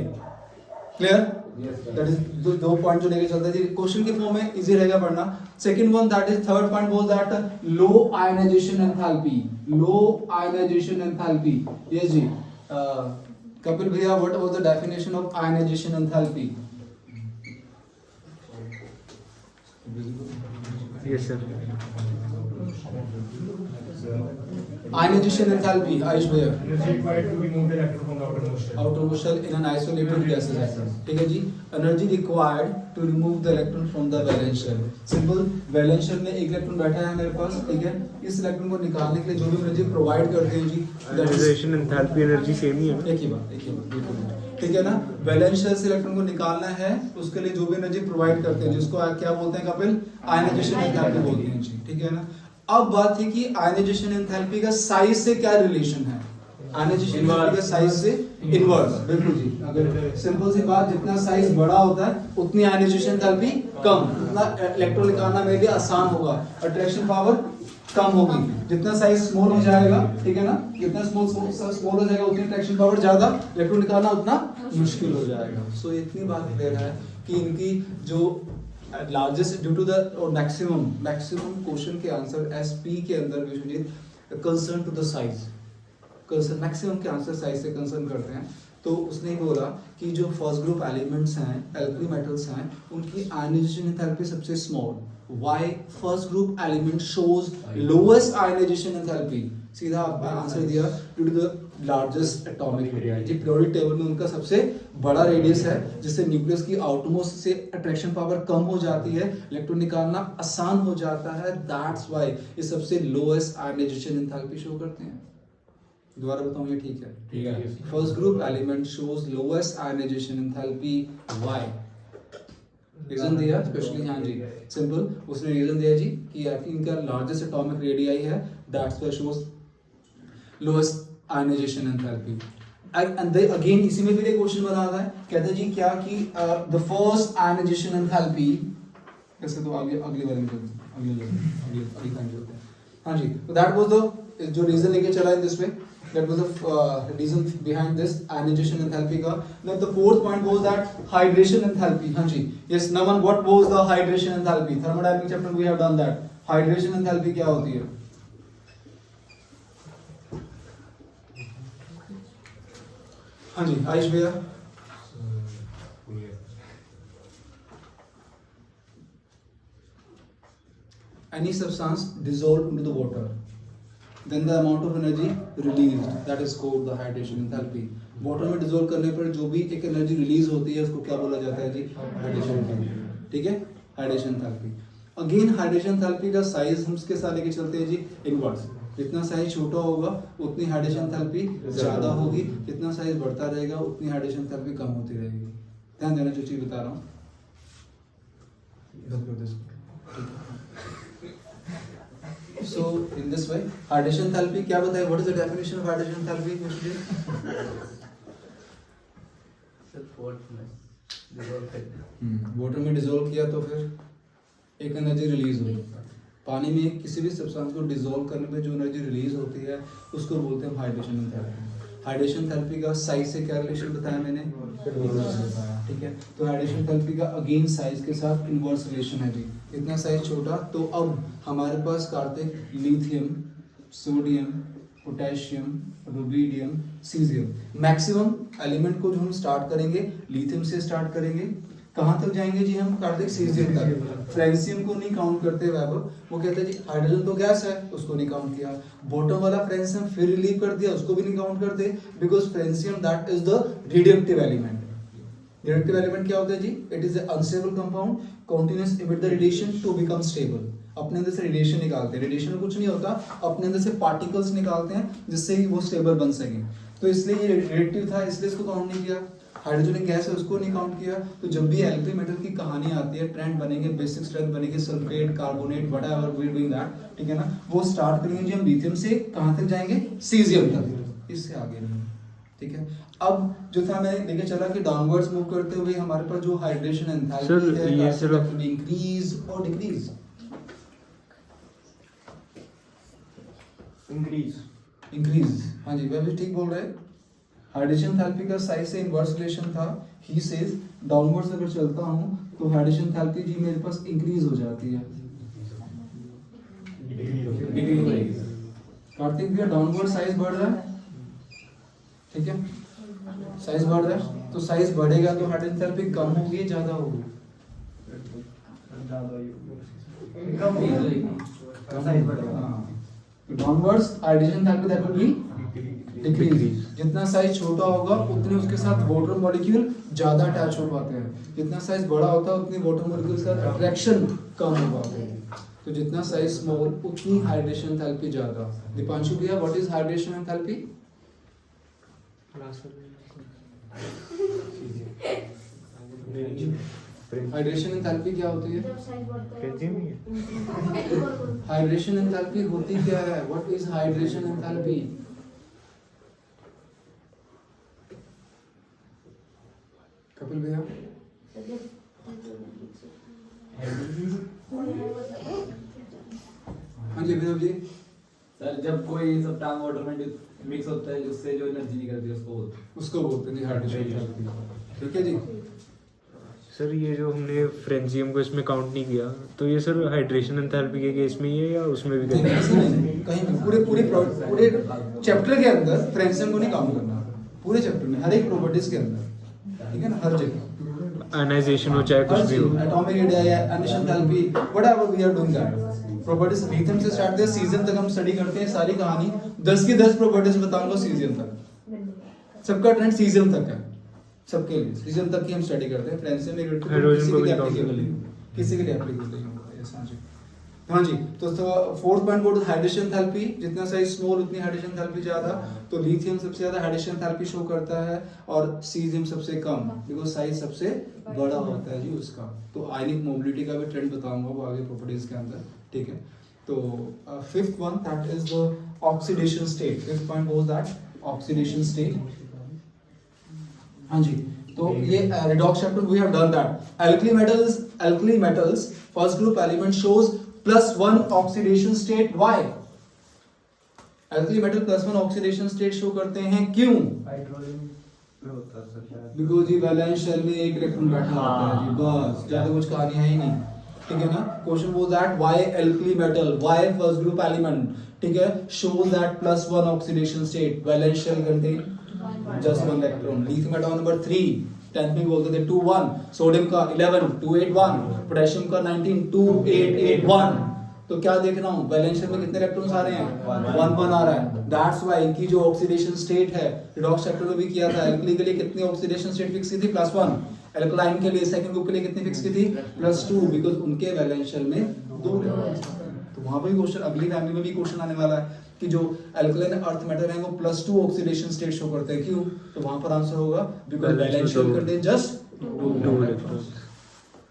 Clear? That is दो पॉइंट जो लेके चलते हैं क्वेश्चन के फॉर्म में इजी रहेगा पढ़ना. Second one that is third point was that low ionization enthalpy. Low ionization enthalpy. Yes जी. कपिल भैया, what was the definition of ionisation enthalpy?
Yes, sir.
Ionization enthalpy, Ayush भैया.
Energy required to remove the electron from the outermost shell.
outermost shell in an isolated gaseous atom. ठीक है जी. Energy required to remove the electron from the valence shell. Simple. Valence shell में एक electron बैठा है मेरे पास, ठीक है. इस इलेक्ट्रॉन को निकालने के लिए जो भी एनर्जी प्रोवाइड करते हैं जी,
Ionization enthalpy energy same ही है ना?
एक ही बात. ठीक है ना. वैलेंस शेल से इलेक्ट्रॉन को निकालना है, उसके लिए जो भी एनर्जी प्रोवाइड करते हैं जिसको क्या बोलते हैं कपिल? आयनाइजेशन एंथैल्पी बोलते हैं जी. ठीक है ना. अब बात है कि आयनाइजेशन एंथैल्पी का साइज से क्या रिलेशन है? आयनाइजेशन एंथैल्पी का साइज से इनवर्स. बिल्कुल जी. अगर सिंपल सी बात, जितना साइज बड़ा होता है उतनी आयनाइजेशन एंथैल्पी कम, उतना इलेक्ट्रॉन निकालना मेरे लिए आसान होगा, अट्रैक्शन पावर कम होगी. जितना साइज स्मॉल हो जाएगा, ठीक है ना, जितना स्मॉल हो जाएगा उतनी अट्रैक्शन पावर ज्यादा, इलेक्ट्रॉन निकालना उतना मुश्किल हो जाएगा. सो इतनी बात क्लियर है कि इनकी जो लार्जेस्ट ड्यू टू द और मैक्सिमम क्वेश्चन के आंसर एसपी के अंदर Vishwajeet concern to the size, concern maximum के आंसर साइज से कंसर्न करते हैं. तो उसने बोला कि जो फर्स्ट ग्रुप एलिमेंट्स हैं, एल्कली मेटल्स हैं, उनकी आयनाइजेशन एंथैल्पी सबसे small. Why? First group element shows lowest ionization enthalpy. सीधा आंसर दिया, due to the largest atomic radius. जी, पीरियोडिक टेबल में उनका सबसे बड़ा रेडियस है, जिससे न्यूक्लियस की आउटरमोस्ट से अट्रैक्शन पावर कम हो जाती है, इलेक्ट्रॉन निकालना आसान हो जाता है. दैट्स व्हाई ये सबसे लोएस्ट आयनाइजेशन एंथैल्पी शो करते हैं. दोबारा बताऊं, ये ठीक है?
ठीक है.
First group element shows lowest ionization enthalpy. Why? Reason दिया स्पेशली. हाँ जी, सिंपल. उसने रीजन दिया जी कि इनका लार्जेस्ट एटॉमिक रेडियाई है, that's why shows lowest ionization enthalpy. And they again इसी में फिर एक क्वेश्चन बना रहा है, कहते हैं जी क्या कि द फर्स्ट आयनाइजेशन एंथैल्पी, ऐसे तो आगे अगली बार में चलते हैं, अगली टाइम चलते हैं. हाँ जी, तो दैट वाज द जो रीजन लेके चला है दिस पे, that was the reason behind this ionization enthalpy ka. Then the fourth point was that hydration enthalpy. हाँ जी, yes Naman, what was the hydration enthalpy? Thermodynamic chapter we have done that. Hydration enthalpy क्या होती है? हाँ जी, आयुष भैया. Any substance dissolved into the water, then the amount of energy released, that is called the hydration enthalpy. Water में dissolve करने पर जो भी एक एनर्जी रिलीज होती है उसको क्या बोला जाता है जी? Hydration enthalpy. ठीक है, hydration enthalpy. Again hydration enthalpy का साइज हम इसके साथ लेके चलते हैं जी इनवर्स. जितना साइज छोटा होगा उतनी हाइड्रेशन एंथैल्पी ज्यादा होगी, जितना साइज बढ़ता रहेगा उतनी हाइड्रेशन एंथैल्पी कम होती रहेगी. ध्यान देना जो चीज बता रहा हूँ. So in this way, hydration enthalpy क्या बताए? What is the definition of hydration enthalpy? Water में डिसॉल्व किया तो फिर एक एनर्जी रिलीज हुई. पानी में किसी भी सब्सटेंस को डिसॉल्व करने पे जो एनर्जी रिलीज होती है उसको बोलते हैं हाइड्रेशन एंथैल्पी. हाइड्रेशन एंथैल्पी का साइज से क्या रिलेशन बताया मैंने? ठीक है. तो हाइड्रेशन एंथैल्पी का अगेन साइज के साथ इनवर्स रिलेशन है जी. इतना साइज छोटा तो अब हमारे पास Kartik lithium, sodium, potassium, rubidium, caesium, maximum element को जो हम स्टार्ट करेंगे लिथियम से स्टार्ट करेंगे. कहाँ तक जाएंगे जी हम? कार्तिक सीजियम तक. फ्रेंसियम को नहीं काउंट करते वैभव, वो कहते हैं जी हाइड्रोजन तो गैस है, उसको नहीं काउंट किया. बॉटम वाला फ्रेंसियम फिर रिलीव कर दिया, उसको भी नहीं काउंट करते, because francium that is the radioactive element. Radioactive element क्या होता है जी? It is a unstable compound continuous emit the radiation to become stable. अपने अंदर से रेडिएशन निकालते हैं. रेडिएशन में कुछ नहीं होता, अपने अंदर से पार्टिकल्स निकालते हैं जिससे ही वो स्टेबल बन सके. तो इसलिए ये रेडियोएक्टिव था, इसलिए इसको काउंट नहीं किया. हाइड्रोजन गैस है, उसको नहीं काउंट किया. तो जब भी एल्कली मेटल की कहानी आती है, ट्रेंड बनेंगे, बेसिक स्ट्रेंथ बनेगी, sulphate, carbonate, whatever we doing that, ठीक है ना. वो स्टार्ट करेंगे जी हम लिथियम से, कहां तक जाएंगे? सीजियम तक, इससे आगे नहीं. ठीक है. अब जो था मैं लेके चला कि डाउनवर्ड्स मूव करते हुए हमारे पास जो हाइड्रेशन एंथैल्पी है ये सिर्फ इंक्रीज और डिक्रीज. इंक्रीज. हाँ जी, वह भी ठीक बोल रहे हैं. हाइड्रेशन एंथैल्पी का साइज से इनवर्स रिलेशन था. ही सेज डाउनवर्ड्स अगर चलता हूँ तो हाइड्रेशन एंथैल्पी जी मेरे पास इंक्रीज हो जाती है, डिक्रीज हो जाएगी। कार्तिक भैया डाउनवर्ड साइज बढ़ रहा है, ठीक है, साइज बढ़ रहा है, तो साइज बढ़ेगा तो हाइड्रेशन एंथैल्पी कम होगी ज्यादा होगी?
कम होगी।
साइज बढ़ेगा। हाँ, तो downwards hydration enthalpy that will be decrease. जितना साइज छोटा होगा उतने उसके साथ वाटर मॉलिक्यूल ज्यादा अटैच हो पाते हैं, जितना साइज बड़ा होता है उतनी वाटर मॉलिक्यूल के साथ अट्रैक्शन कम हो पाते हैं। तो जितना साइज स्मॉल उतनी हाइड्रेशन एंथैल्पी ज्यादा। दीपांशु भैया what is hydration enthalpy? Hydration enthalpy क्या होती है?
जब साइज बढ़ता है
फ्रेंजी में
हाइड्रेशन एंथैल्पी होती क्या है? What is hydration enthalpy? Kapil भैया हाँ जी विनोद जी।
सर जब कोई सब टांग वाटर में मिक्स होता है उससे जो एनर्जी निकलती है उसको बोलते हैं
उसको बोलते हैं हाइड्रेशन एंथैल्पी, ठीक है जी।
सर ये जो हमने फ्रेंजियम को इसमें काउंट नहीं किया, तो ये सर हाइड्रेशन एंथैल्पी के केस में ही है या उसमें भी
नहीं, ऐसे नहीं, कहीं भी पूरे पूरे पूरे चैप्टर के अंदर फ्रेंजियम को नहीं काउंट करना, पूरे चैप्टर में हर एक प्रॉपर्टीज के अंदर, ठीक है ना, हर जगह
आयनाइजेशन हो चाहे कुछ भी हो।
एटॉमिक एनर्जी या emission enthalpy whatever we are doing that. Properties lithium से स्टार्ट करते हैं सीजियम तक हम स्टडी करते हैं, सारी कहानी 10 की 10 प्रॉपर्टीज बताऊंगा सीजियम तक। सबका ट्रेंड सीजियम तक है, सबके लिए सीजियम तक की हम स्टडी करते हैं। फ्रेंजियम एक
हाइड्रोजन को भी
एप्लीकेबल है, किसी के लिए एप्लीकेबल नहीं होता है। हाँ जी, हाँ जी। तो fourth point board hydration enthalpy, जितना साइज स्मॉल उतनी हाइड्रेशन एंथैल्पी ज्यादा। तो लिथियम सबसे ज्यादा हाइड्रेशन एंथैल्पी शो करता है और सीजियम सबसे कम, बिकॉज साइज सबसे बड़ा होता है जी उसका। तो आयनिक मोबिलिटी का भी ट्रेंड बताऊंगा वो आगे प्रॉपर्टीज के अंदर, ठीक है। तो fifth one that is the oxidation state. Fifth point was that oxidation state. हाँ जी, तो ये redox chapter we have done that. Alkali metals first group element shows +1 oxidation state. Why? Alkali metal +1 oxidation state show करते हैं क्यों?
Hydrogen में होता है सर शायद।
बिकॉज ये वैलेंस शेल में एक इलेक्ट्रॉन बैठा होता है जी, बस ज्यादा कुछ कहानी है ही नहीं, ठीक है ना। Question was that why alkali metal, why first group element, ठीक है, shows that +1 oxidation state, valence shell contain just 1 electron। Lithium atom number 3 10th में बोलते थे 2-1, सोडियम का 11 281, पोटेशियम का 19 2881। तो क्या देख रहा हूँ, वैलेंस शेल में कितने इलेक्ट्रॉन्स आ रहे हैं? 1 आ रहा है। दैट्स व्हाई इनकी जो ऑक्सीडेशन स्टेट है, रिडॉक्स चैप्टर में भी किया था, एल्कली के लिए कितनी ऑक्सीडेशन स्टेट फिक्स की थी? +1। एल्कलाइन के लिए सेकंड ग्रुप के लिए कितनी फिक्स की थी? +2, बिकॉज़ उनके वैलेंस शेल में 2 इलेक्ट्रॉन्स आते हैं। तो वहां पे भी क्वेश्चन, अगली फैमिली में भी क्वेश्चन आने वाला है कि जो एल्कलाइन अर्थ मेटल है वो +2 ऑक्सीडेशन स्टेट शो करते हैं, क्यों? तो वहां पर आंसर होगा because valence shell contain just 2 electrons,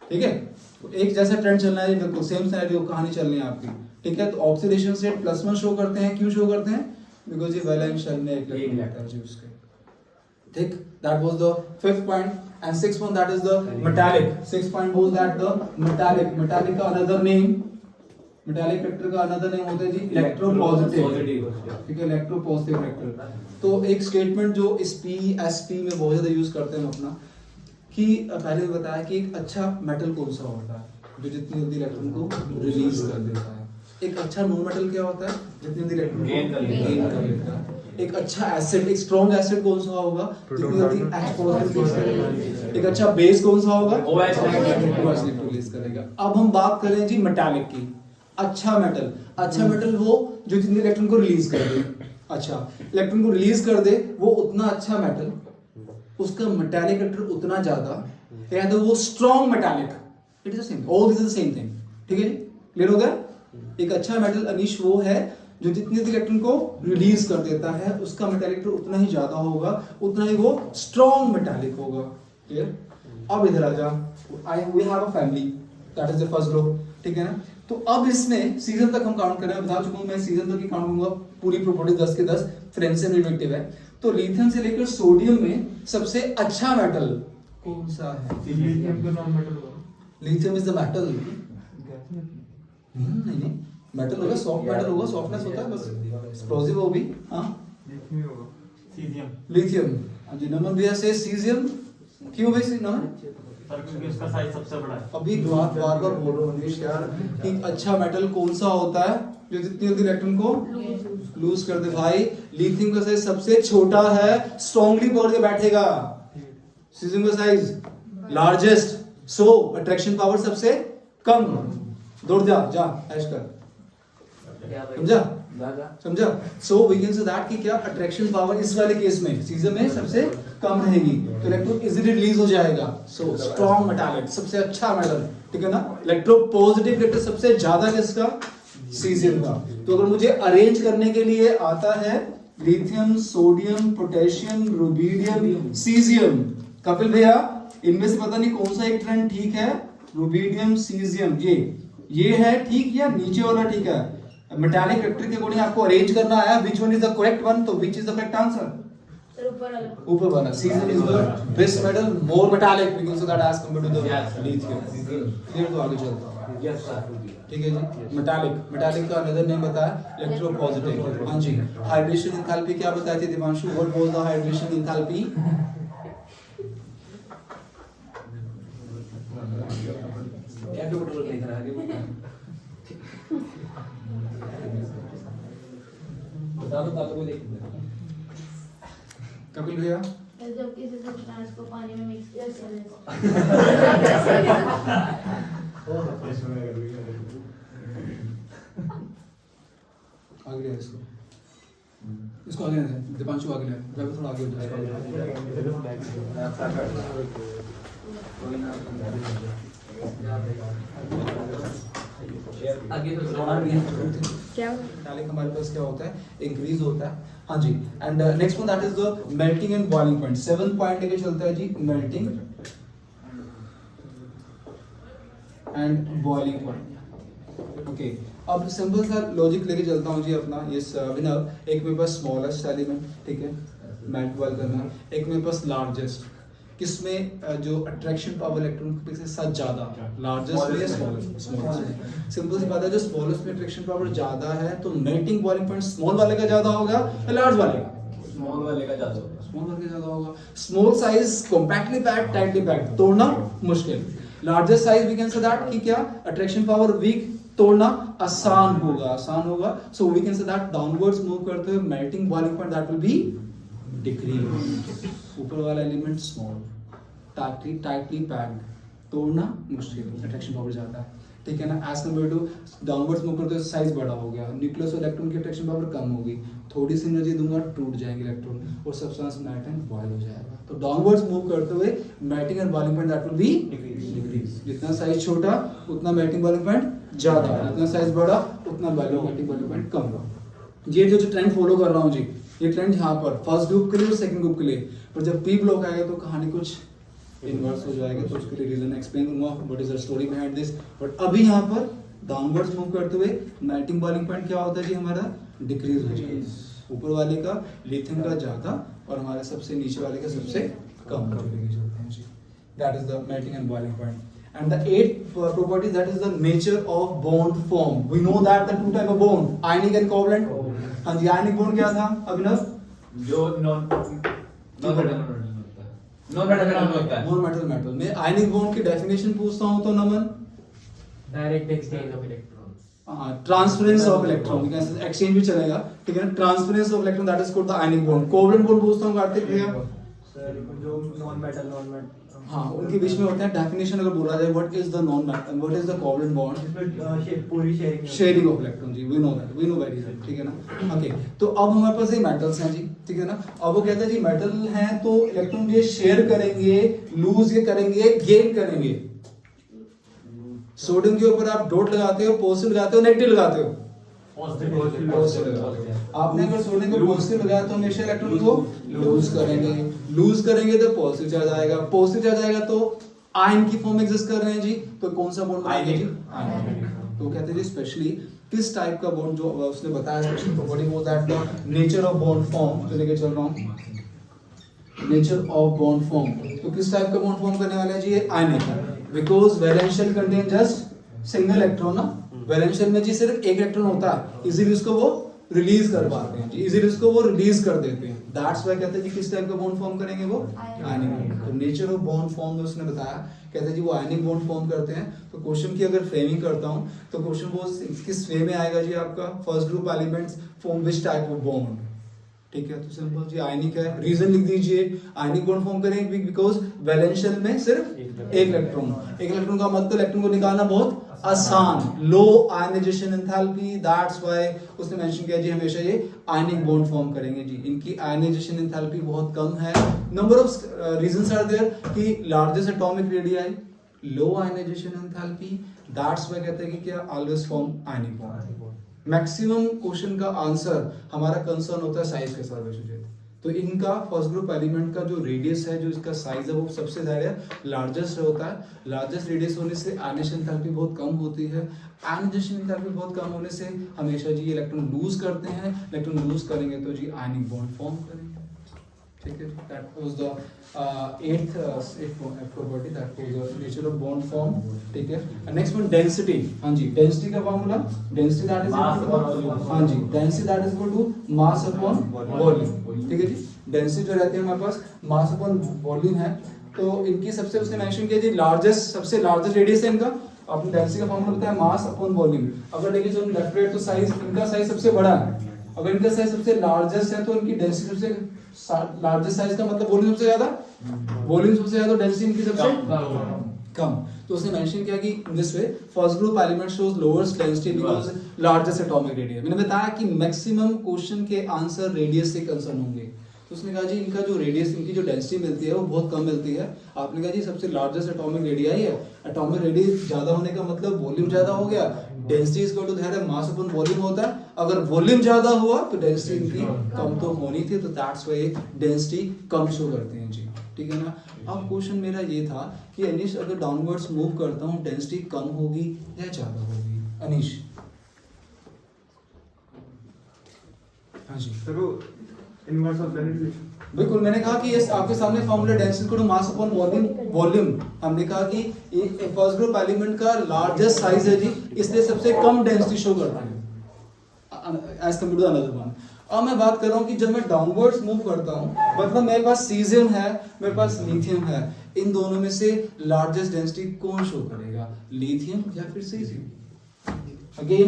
ठीक है। तो एक जैसा ट्रेंड चलना है, बिल्कुल सेम सिनेरियो कहानी चलनी है आपकी, ठीक है। तो ऑक्सीडेशन स्टेट +1 शो करते हैं, क्यों शो करते हैं? बिकॉज़ ये वैलेंस शेल में एक इलेक्ट्रॉन रहता है जी उसके, ठीक। That was the fifth point. And sixth one that is the metallic. Sixth point was that the metallic. Metallic का अनदर नेम, मेटालिक वेक्टर का अनदर नेम होता है जी इलेक्ट्रोपॉजिटिव, ठीक है, इलेक्ट्रोपॉजिटिव वेक्टर। तो एक स्टेटमेंट जो इस पी में बहुत ज्यादा यूज करते हैं हम अपना, कि पहले बताया कि एक अच्छा मेटल कौन सा होता है जो जितनी जल्दी इलेक्ट्रॉन को रिलीज कर देता है। एक अच्छा नॉन मेटल क्या होता है? जितनी जल्दी इलेक्ट्रॉन
गेन कर
लेता है। एक अच्छा एसिड, एक स्ट्रॉन्ग एसिड कौन सा होगा? जितनी जल्दी H पॉजिटिव रिलीज करेगा। एक अच्छा बेस कौन सा होगा?
OH
नेगेटिव रिलीज करेगा। अब हम बात करें जी मेटालिक की। अच्छा मेटल वो जो जितने इलेक्ट्रॉन को रिलीज कर दे, अच्छा इलेक्ट्रॉन को रिलीज कर दे, वो उतना अच्छा मेटल, उसका मेटालिक वेक्टर उतना ज्यादा, या तो वो strong metallic, it is the same, all this is the same thing, ठीक है जी, क्लियर हो गया। एक अच्छा मेटल अनीश वो है जो जितने इलेक्ट्रॉन को रिलीज कर देता है उसका मेटालिक वेक्टर उतना ही ज्यादा होगा, उतना ही वो स्ट्रॉन्ग मेटालिक होगा, क्लियर। अब इधर आ जा, we have a family that is the first group, ठीक है ना। तो अब इसमें सीजन तक हम काउंट करें, बता चुका हूं मैं सीजन तक ही काउंट करूंगा, पूरी प्रॉपर्टी 10 के 10 फ्रेंजियम रिलेटिव है। तो लिथियम से लेकर सोडियम में सबसे अच्छा मेटल कौन सा है?
लिथियम का नॉन मेटल होगा।
लिथियम इज द मेटल, नहीं मेटल होगा, सॉफ्ट मेटल होगा, सॉफ्टनेस होता है बस, एक्सप्लोसिव हो भी, हाँ
लिथियम होगा। सीजियम।
लिथियम। जी नमन भैया से सीजियम, क्यों भाई ना?
सर क्योंकि उसका साइज सबसे बड़ा है।
अभी बार बार बोल रहा हूँ मनीष यार कि अच्छा मेटल कौन सा होता है जो जितनी जल्दी इलेक्ट्रॉन को लूज कर दे भाई? लिथियम का साइज सबसे छोटा है, स्ट्रांगली पकड़ के बैठेगा। सीजियम का size largest, so attraction power सबसे कम। दौड़ जा जा ऐश कर, समझा? So we can say that कि क्या अट्रैक्शन पावर इस वाले केस में सीजन में सबसे कम रहेगी, तो इलेक्ट्रॉन इजीली रिलीज हो जाएगा। सो स्ट्रॉन्ग मेटालिक सबसे अच्छा मेटल, ठीक है ना? इलेक्ट्रो पॉजिटिव इलेक्ट्रॉन सबसे ज्यादा किसका? सीजियम का। तो अगर मुझे अरेंज करने के लिए आता है lithium, sodium, potassium, rubidium, caesium, Kapil भैया इनमें से पता नहीं कौन सा एक ट्रेंड ठीक है? रुबिडियम, सीजियम, ये है ठीक या नीचे वाला ठीक है? मेटालिक वेक्टर के अकॉर्डिंग आपको अरेंज करना आया, which one is the correct one? तो which is the correct answer?
Sir ऊपर वाला
caesium is the best metal, more metallic we can say that as compared to the lithium. Clear? तो आगे चलता हूं।
Yes sir.
ठीक है जी। मेटालिक का अनदर नेम बताया इलेक्ट्रो पॉजिटिव। हां जी। हाइड्रेशन एंथैल्पी क्या बताई थी Divanshu? What was the hydration enthalpy?
एक बोतल लिख रहा है बता दो ताकि कोई देख ले।
कपिल भैया
जब किसी सब्सटेंस को पानी में मिक्स किया
आगे ले इसको आगे ले दीपांशु आगे ले रवि थोड़ा आगे
आगे तो चलाना भी है।
क्या
मेटालिक हमारे पास क्या होता है? इंक्रीज होता है। हाँ जी। And next one that is the melting and boiling point. 7 point लेके चलता है जी, melting and boiling point. Okay, अब सिंपल सा लॉजिक लेके चलता हूँ जी अपना। यस अभिनव, एक मेरे पास स्मॉलेस्ट एलिमेंट, ठीक है, मेल्ट बॉइल करना, एक मेरे पास लार्जेस्ट। किसमें जो अट्रैक्शन पावर इलेक्ट्रॉन के साथ ज्यादा, लार्जेस्ट में या स्मॉलेस्ट? सिंपल सी बात है, जो स्मॉलेस्ट में अट्रैक्शन पावर ज्यादा है तो मेल्टिंग बॉइलिंग पॉइंट स्मॉल वाले का ज्यादा होगा या लार्ज वाले का?
स्मॉल वाले का ज्यादा होगा।
स्मॉल वाले का ज्यादा होगा। Small size compactly packed, tightly packed, तोड़ना मुश्किल। Largest size we can say that कि क्या अट्रैक्शन पावर वीक, तोड़ना आसान होगा। So we can say that downwards move करते हुए melting boiling point that will be decrease. ऊपर वाला एलिमेंट स्मॉल, टाइटली पैक्ड, तोड़ना मुश्किल, अट्रैक्शन पावर ज्यादा है, ठीक है ना? As compare to downwards move करते हुए साइज बड़ा हो गया, न्यूक्लियस और इलेक्ट्रॉन की अट्रैक्शन पावर कम होगी, थोड़ी सी एनर्जी दूंगा टूट जाएंगे इलेक्ट्रॉन और सब्सटेंस मेल्ट एंड बॉयल हो जाएगा। तो डाउनवर्ड्स मूव करते हुए melting and boiling point that will be decrease. जितना साइज छोटा उतना मेल्टिंग बॉइलिंग पॉइंट ज्यादा, जितना साइज बड़ा उतना मेल्टिंग बॉइलिंग पॉइंट कम होगा। ये जो ट्रेंड फॉलो कर रहा हूँ जी, ये ट्रेंड यहाँ पर फर्स्ट ग्रुप के लिए और सेकंड ग्रुप के लिए, पर जब पी ब्लॉक आएगा तो कहानी कुछ इनवर्स हो जाएगा। तो उसके लिए रीजन एक्सप्लेन करूंगा, what is the story behind this. But अभी यहाँ पर डाउनवर्ड्स मूव करते हुए मेल्टिंग बॉइलिंग पॉइंट क्या होता है जी हमारा? डिक्रीज हो जाएगा। ऊपर वाले का लिथियम का ज्यादा और हमारे सबसे नीचे वाले का सबसे कम लेके चलते हैं जी। That is the melting and boiling point. And the 8th property, that is the nature of bond form. We know that the two type of bond, ionic and covalent. हाँ जी, ionic bond क्या था अभिनव?
जो non metal
metal में ionic bond की definition पूछता हूँ तो Naman?
Direct exchange of electrons.
हाँ, ट्रांसफरेंस ऑफ इलेक्ट्रॉन, एक्सचेंज भी चलेगा, ठीक है ना? Transference of electron that is called the ionic bond. Covalent bond पूछता हूँ कार्तिक भैया?
जो नॉन मेटल
हाँ, उनके बीच में होते हैं। डेफिनेशन अगर बोला जाए what is the non metal, what is the covalent bond?
पूरी
शेयरिंग ऑफ इलेक्ट्रॉन जी, we know that, we know very well, ठीक है ना? ओके, तो अब हमारे पास ये मेटल्स हैं जी, ठीक है ना? अब वो कहते हैं जी मेटल हैं तो इलेक्ट्रॉन ये शेयर करेंगे, लूज ये करेंगे, गेन करेंगे। सोडियम के ऊपर आप डॉट लगाते हो, पॉजिटिव लगाते हो, नेगेटिव लगाते हो? पॉजिटिव लगाते हो। आपने अगर सोडियम को पॉजिटिव लगाया तो हमेशा इलेक्ट्रॉन को लूज करेंगे तो पॉजिटिव चार्ज आएगा, पॉजिटिव चार्ज आएगा तो आयन की फॉर्म एग्जिस्ट कर रहे हैं जी, तो कौन सा बॉन्ड आएगा जी? आयन। तो कहते हैं जी स्पेशली किस टाइप का बॉन्ड, जो उसने बताया स्पेशल प्रॉपर्टी वो that the nature of bond form, जो लेके चल रहा हूं, नेचर ऑफ बॉन्ड फॉर्म। तो किस टाइप का बॉन्ड फॉर्म करने वाला है जी? ये ionic, because valence shell contain just single electron ना। वैलेंस शेल में जी सिर्फ एक इलेक्ट्रॉन होता है, इजीली उसको वो रिलीज कर पाते हैं जी, इजीली उसको वो रिलीज कर देते हैं। दैट्स व्हाई कहते हैं जी किस टाइप का बॉन्ड फॉर्म करेंगे वो, आयनिक बॉन्ड। तो नेचर ऑफ बॉन्ड फॉर्म में उसने बताया, कहते हैं जी वो आयनिक बॉन्ड फॉर्म करते हैं। तो क्वेश्चन की अगर फ्रेमिंग करता हूं तो क्वेश्चन वो किस वे में आएगा जी आपका, first group elements form which type of bond, ठीक है। तो सिंपल जी आयनिक है, रीजन लिख दीजिए, आयनिक बॉन्ड फॉर्म करेंगे बिकॉज वैलेंशियल में सिर्फ एक इलेक्ट्रॉन का मतलब इलेक्ट्रॉन को निकालना बहुत आसान, लो आयनाइजेशन एंथैल्पी, दैट्स व्हाई उसने मेंशन किया जी हमेशा ये आयनिक बॉन्ड फॉर्म करेंगे जी, इनकी आयनाइजेशन एंथैल्पी बहुत कम है। Number of reasons are there कि largest atomic radii, low ionization enthalpy, that's why कहते हैं कि क्या always form ionic bond. Maximum question का आंसर हमारा कंसर्न होता है साइज के साथ वैसे, तो इनका फर्स्ट ग्रुप एलिमेंट का जो रेडियस है, जो इसका साइज है वो सबसे ज्यादा लार्जेस्ट होता है। लार्जेस्ट रेडियस होने से आयनाइजेशन एंथैल्पी बहुत कम होती है, आयनाइजेशन एंथैल्पी बहुत कम होने से हमेशा जी इलेक्ट्रॉन लूज करते हैं, इलेक्ट्रॉन लूज करेंगे तो जी आयनिक बॉन्ड फॉर्म करेंगे, ठीक है। That was the eighth property, that was the nature of bond form, ठीक है। नेक्स्ट वन डेंसिटी, हाँ जी डेंसिटी का फॉर्मूला, डेंसिटी दैट इज हाँ जी density that is equal to mass upon volume, ठीक है जी। डेंसिटी जो रहती है हमारे पास मास अपॉन वॉल्यूम है, तो इनकी सबसे उसने मेंशन किया जी लार्जेस्ट, सबसे लार्जेस्ट रेडियस है इनका, आपने डेंसिटी का फॉर्मूला बताया मास अपॉन वॉल्यूम। अगर देखिए जो लेफ्ट राइट तो साइज, इनका साइज सबसे बड़ा है, अगर इनका साइज सबसे लार्जेस्ट है तो इनकी डेंसिटी सबसे लार्जेस्ट साइज का मतलब वॉल्यूम सबसे ज्यादा, वॉल्यूम सबसे ज्यादा, डेंसिटी इनकी सबसे कम। तो उसने मेंशन किया कि this way first group element shows lowest density because largest atomic radius. मैंने बताया कि मैक्सिमम क्वेश्चन के आंसर रेडियस से कंसर्न होंगे, तो उसने कहा जी इनका जो रेडियस, इनकी जो डेंसिटी मिलती है वो बहुत कम मिलती है। आपने कहा जी सबसे लार्जेस्ट एटॉमिक रेडियाई है, एटॉमिक रेडियस ज्यादा होने का मतलब वॉल्यूम ज्यादा हो गया, density is equal to that है मास अपॉन वॉल्यूम होता है, अगर वॉल्यूम ज्यादा हुआ तो डेंसिटी इनकी कम तो होनी थी, तो that's why density come show करते हैं जी, ठीक है ना। अब क्वेश्चन मेरा ये था कि अनीश अगर डाउनवर्ड्स मूव करता हूँ डेंसिटी कम होगी या ज्यादा होगी, अनीश? हाँ जी
सर वो इनवर्स ऑफ बेनिफिट,
बिल्कुल, मैंने कहा कि ये आपके सामने formula density equal to mass upon volume. हमने कहा कि फर्स्ट ग्रुप एलिमेंट का लार्जेस्ट साइज है जी, इसलिए सबसे कम डेंसिटी शो करता है as compare to another one. अब मैं बात कर रहा हूँ कि जब मैं डाउनवर्ड्स मूव करता हूँ, मतलब मेरे पास सीजियम है, मेरे पास लिथियम है, इन दोनों में से लार्जेस्ट डेंसिटी कौन शो करेगा, लिथियम या फिर सीजियम? अगेन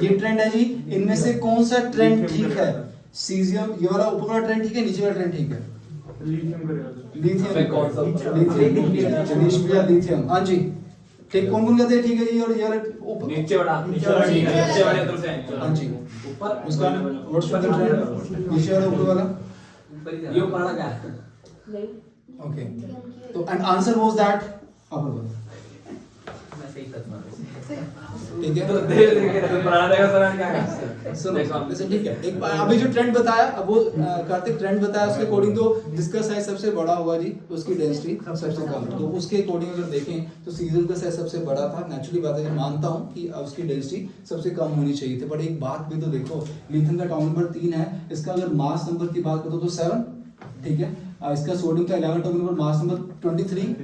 ये ट्रेंड है जी, इनमें से कौन सा ट्रेंड ठीक है? सीजियम, ये वाला ऊपर वाला ट्रेंड ठीक है, नीचे वाला ट्रेंड ठीक है? लिथियम, हाँ जी ठीक। कौन कौन कहते हैं ठीक है जी? और ये वाला ऊपर
नीचे वाले तरफ से,
हाँ जी
ऊपर
उसका व्हाट्स द ट्रेंड, नीचे वाला ऊपर वाला,
ये ऊपर वाला क्या है?
ओके। तो and answer was that upper वाला,
मैं सही तक मार
ठीक है।
तो देख पढ़ा देगा सर क्या है?
सुनो लisten, ठीक है। एक अभी जो ट्रेंड बताया, अब वो कार्तिक ट्रेंड बताया, उसके अकॉर्डिंग तो जिसका साइज सबसे बड़ा होगा जी उसकी डेंसिटी सबसे कम, तो उसके अकॉर्डिंग अगर देखें तो सीजन का साइज सबसे बड़ा था, नेचुरली बात है, मानता हूं कि उसकी डेंसिटी सबसे कम होनी चाहिए थी। बट एक बात भी तो देखो, लिथियम का एटॉमिक नंबर 3 है, इसका अगर मास नंबर की बात करो तो 7, ठीक है। इसका सोडियम का 11 atomic number, mass number 23,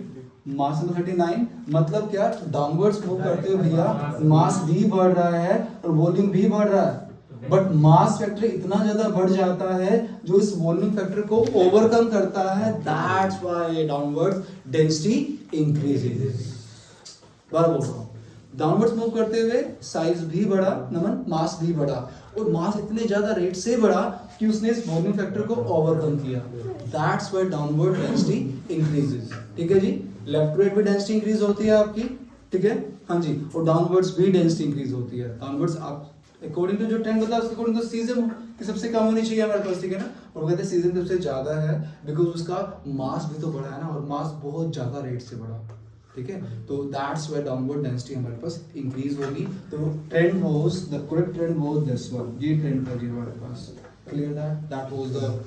mass number 39, मतलब क्या डाउनवर्ड्स मूव करते हुए भैया मास भी बढ़ रहा है और वॉल्यूम भी बढ़ रहा है, बट मास फैक्टर इतना ज्यादा बढ़ जाता है जो इस वॉल्यूम फैक्टर को ओवरकम करता है, that's why downwards density increases. बार बोल रहा हूं, डाउनवर्ड्स मूव करते हुए साइज भी बढ़ा, नमन मास भी बढ़ा, और मास इतने ज्यादा रेट से बढ़ा कि उसने इस वॉल्यूम फैक्टर को ओवरकम किया, that's why downward density increases, ठीक है जी। लेफ्ट टू राइट भी डेंसिटी इंक्रीज होती है आपकी, ठीक है, हाँ जी, और डाउनवर्ड्स भी डेंसिटी इंक्रीज होती है। डाउनवर्ड्स आप अकॉर्डिंग टू जो ट्रेंड बताया उसके अकॉर्डिंग तो सीजन की सबसे कम होनी चाहिए हमारे पास, ठीक है ना, और कहते हैं सीजन सबसे ज्यादा है बिकॉज उसका मास भी तो बढ़ा है ना, और मास बहुत ज्यादा रेट से बढ़ा, ठीक है। तो दैट्स व्हाई डाउनवर्ड डेंसिटी हमारे पास इंक्रीज होगी। तो trend was, the correct trend was this one, ये ट्रेंड था जी हमारे पास, clear that was the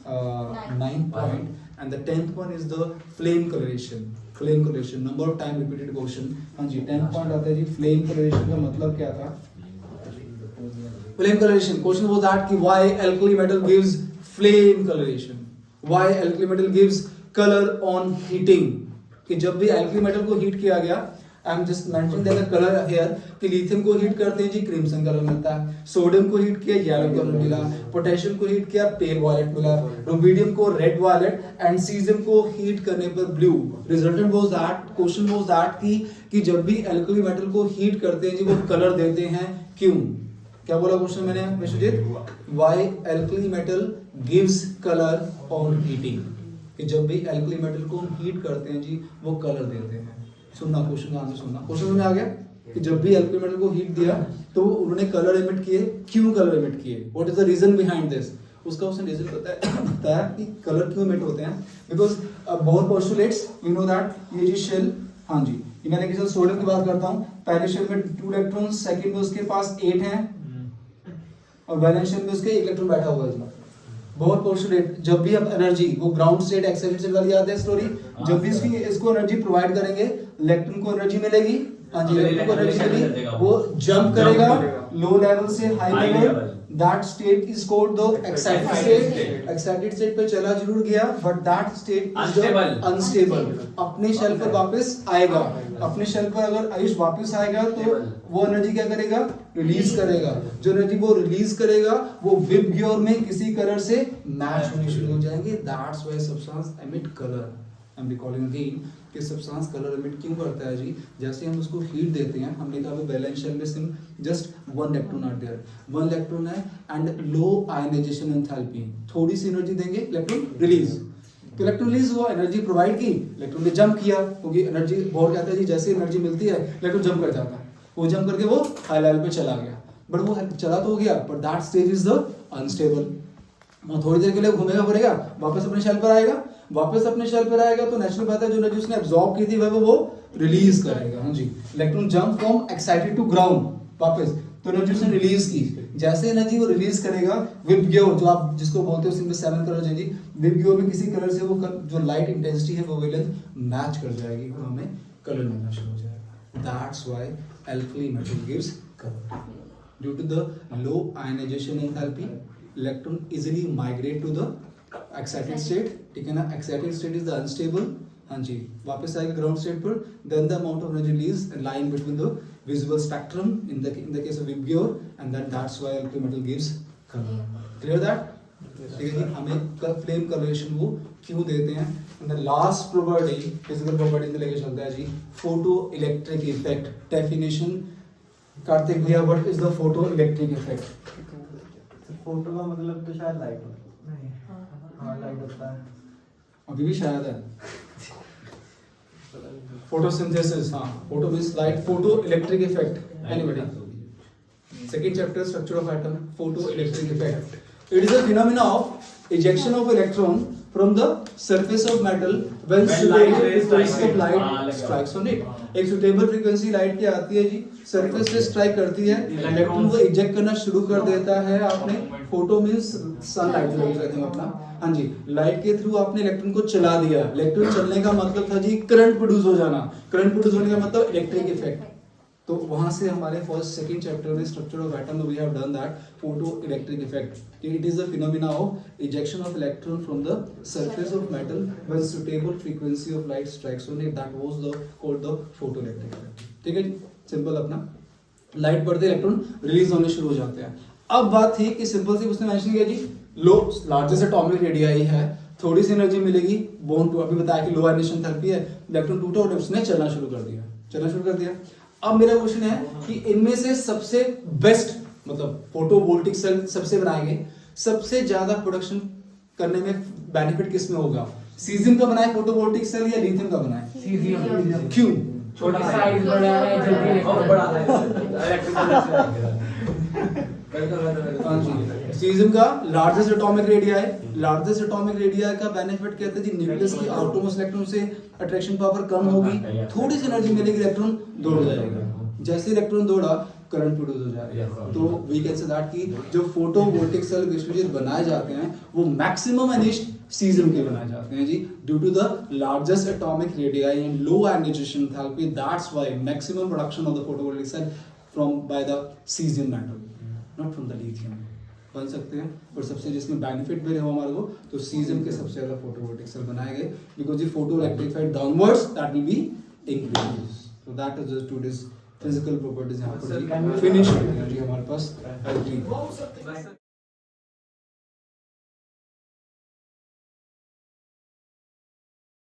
9th point, and the 10th one is the flame coloration, number of time repeated question। हाँ जी 10th point आता है जी flame coloration का मतलब क्या था? Flame coloration question was that कि why alkali metal gives flame coloration, why alkali metal gives color on heating, कि जब भी alkali metal को हीट किया गया I am just mentioning that colour here कि लिथियम को हीट करते हैं जी क्रिम्सन कलर मिलता है, सोडियम को हीट किया येलो कलर मिला, पोटेशियम को हीट किया पेल वायलेट मिला, रुबिडियम को रेड वायलेट एंड सीजियम को हीट करने पर blue. Resultant was that, question was that कि जब भी एल्कली मेटल को हीट करते हैं जी वो कलर देते हैं, क्यों? क्या बोला क्वेश्चन मैंने Vishwajeet? Why alkali metal gives colour on heating, कि जब भी एल्कली मेटल को हम हीट करते हैं जी वो कलर देते हैं। सुनना क्वेश्चन का आंसर सुनना, क्वेश्चन में आ गया कि जब भी एल्कली मेटल को हीट दिया तो उन्होंने कलर एमिट किए, क्यों कलर एमिट किए, what is the reason behind this? उसका उसने रीजन बताया कि कलर क्यों एमिट होते हैं, because Bohr postulates we know that ये जी शेल, हाँ जी ये मैंने किसी सोडियम की बात करता हूँ, पहले शेल में 2 इलेक्ट्रॉन, सेकंड में उसके पास 8 हैं और वैलेंस शेल में उसके 1 इलेक्ट्रॉन बैठा हुआ है। बहुत पोस्टुलेट, जब भी हम एनर्जी वो ग्राउंड स्टेट एक्साइटेड स्टेट वाली याद है स्टोरी, जब भी इसको एनर्जी प्रोवाइड करेंगे इलेक्ट्रॉन को एनर्जी मिलेगी, हाँ जी इलेक्ट्रॉन को एनर्जी मिलेगी, वो जंप करेगा लो लेवल से high level, that state is called the excited state. Excited state पे चला जरूर गया but that state is unstable, अपने शेल पर वापस आएगा, अपने शेल पर अगर आयुष वापस आएगा तो वो एनर्जी क्या करेगा, रिलीज करेगा, जो एनर्जी वो रिलीज करेगा वो विप गियर में किसी कलर से मैच होनी शुरू हो जाएंगे, that's why substance emit colour. I am recalling again कि सब्सटेंस कलर एमिट क्यों करता है जी, जैसे हम उसको हीट देते हैं, हमने कहा वैलेंस शेल में सिर्फ just 1 electron are there, 1 electron है एंड लो आयनाइजेशन एंथैल्पी, थोड़ी सी एनर्जी देंगे इलेक्ट्रॉन रिलीज, तो इलेक्ट्रॉन रिलीज हुआ, एनर्जी प्रोवाइड की, इलेक्ट्रॉन ने जंप किया, क्योंकि एनर्जी बोर कहता है जी जैसे एनर्जी मिलती है इलेक्ट्रॉन जंप कर जाता है, वो जंप करके वो हाई लेवल पे चला गया, बट वो चला तो हो गया but that stage is the unstable, वो थोड़ी देर के लिए घूमेगा फिरेगा, वापस अपने शेल पर आएगा, वापस अपने शेल पर आएगा तो नेचुरल बात है जो एनर्जी उसने एब्जॉर्ब की थी वो रिलीज करेगा, हाँ जी electron jump from excited to ground वापस, तो एनर्जी उसने रिलीज की, जैसे एनर्जी वो रिलीज करेगा विप गियर जो आप जिसको बोलते हो उसमें 7 कलर है जी, विप गियर में किसी कलर से वो जो लाइट इंटेंसिटी है वो वेवलेंथ मैच कर जाएगी और हमें कलर मिलना शुरू हो जाएगा, that's why alkali metal gives colour, due to the low ionization enthalpy electron easily migrate to the excited state, ठीक है ना, excited state is the unstable, हाँ जी वापस आएगा ग्राउंड स्टेट पर, then the amount of energy release line between the visible spectrum in the case of Vibgyor and that's why alkali metal gives color. Clear that? ठीक है जी, हमें flame colouration वो क्यों देते हैं, and the last property physical property से लेके चलता है जी photo electric effect, definition Kartik भैया what is the photo electric effect?
Photo का मतलब तो शायद लाइट होता है, नहीं हाँ लाइट होता है,
अभी भी शायद है photosynthesis, हाँ photo means light, photo electric effect, anybody? Second chapter structure of atom, photoelectric effect. It is a phenomena of ejection of electron from the surface of metal when suitable frequency of light strikes on it. एक suitable frequency light की आती है जी, surface से strike करती है, electron को eject करना शुरू कर देता है, आपने photo means sunlight जो कहते हैं अपना, हाँ जी लाइट के थ्रू आपने इलेक्ट्रॉन को चला दिया, इलेक्ट्रॉन चलने का मतलब था जी करंट प्रोड्यूस हो जाना, करंट प्रोड्यूस होने का मतलब इलेक्ट्रिक इफेक्ट, तो वहां से हमारे फर्स्ट सेकंड चैप्टर में structure of atom we have done that photoelectric effect, it is the phenomena of ejection of electron from the surface of metal when suitable frequency of light strikes on it, that was the called the photoelectric effect, ठीक है जी simple, अपना light पड़ते electron release होने शुरू हो जाते हैं। अब बात थी कि सिंपल सी उसने मेंशन किया जी लो लार्जेस्ट एटॉमिक रेडियाई है, थोड़ी सी एनर्जी मिलेगी, बॉन्ड टू अभी बताया कि लो आयनाइजेशन थेरेपी है, इलेक्ट्रॉन टूटा और उसने चलना शुरू कर दिया। अब मेरा क्वेश्चन है कि इनमें से सबसे बेस्ट मतलब फोटोवोल्टिक सेल सबसे बनाए गए, सबसे ज्यादा प्रोडक्शन करने में बेनिफिट किस में होगा, सीजियम का बनाए फोटोवोल्टिक सेल या लिथियम का बनाए?
सीजियम।
क्यों?
छोटा साइज बड़ा है, जल्दी
और बड़ा है
हाँ जी सीजियम का लार्जेस्ट एटॉमिक रेडिया है, लार्जेस्ट एटॉमिक रेडिया का बेनिफिट कहते हैं जी न्यूक्लियस की आउटरमोस्ट इलेक्ट्रॉन से अट्रैक्शन पावर कम होगी, थोड़ी सी एनर्जी मिलेगी, इलेक्ट्रॉन दौड़ जाएगा, जैसे इलेक्ट्रॉन दौड़ा करंट प्रोड्यूस हो जाएगा, तो वी कैन से दैट कि जो फोटोवोल्टिक सेल विश्वजीत बनाए जाते हैं वो मैक्सिमम एनर्जी सीजियम के बनाए जाते हैं जी, due to the largest atomic radii and low ionization enthalpy, that's why maximum production of the photovoltaic cell from by the cesium metal, not from the lithium बन सकते हैं, और सबसे जिसमें बेनिफिट मिले हो हमारे को तो सीजियम के सबसे ज्यादा फोटोवोल्टिक सेल बनाए गए, because the photoelectric effect downwards that will be increase, So that is just today's physical properties यहाँ पर जी. Finished energy हमारे पास L3.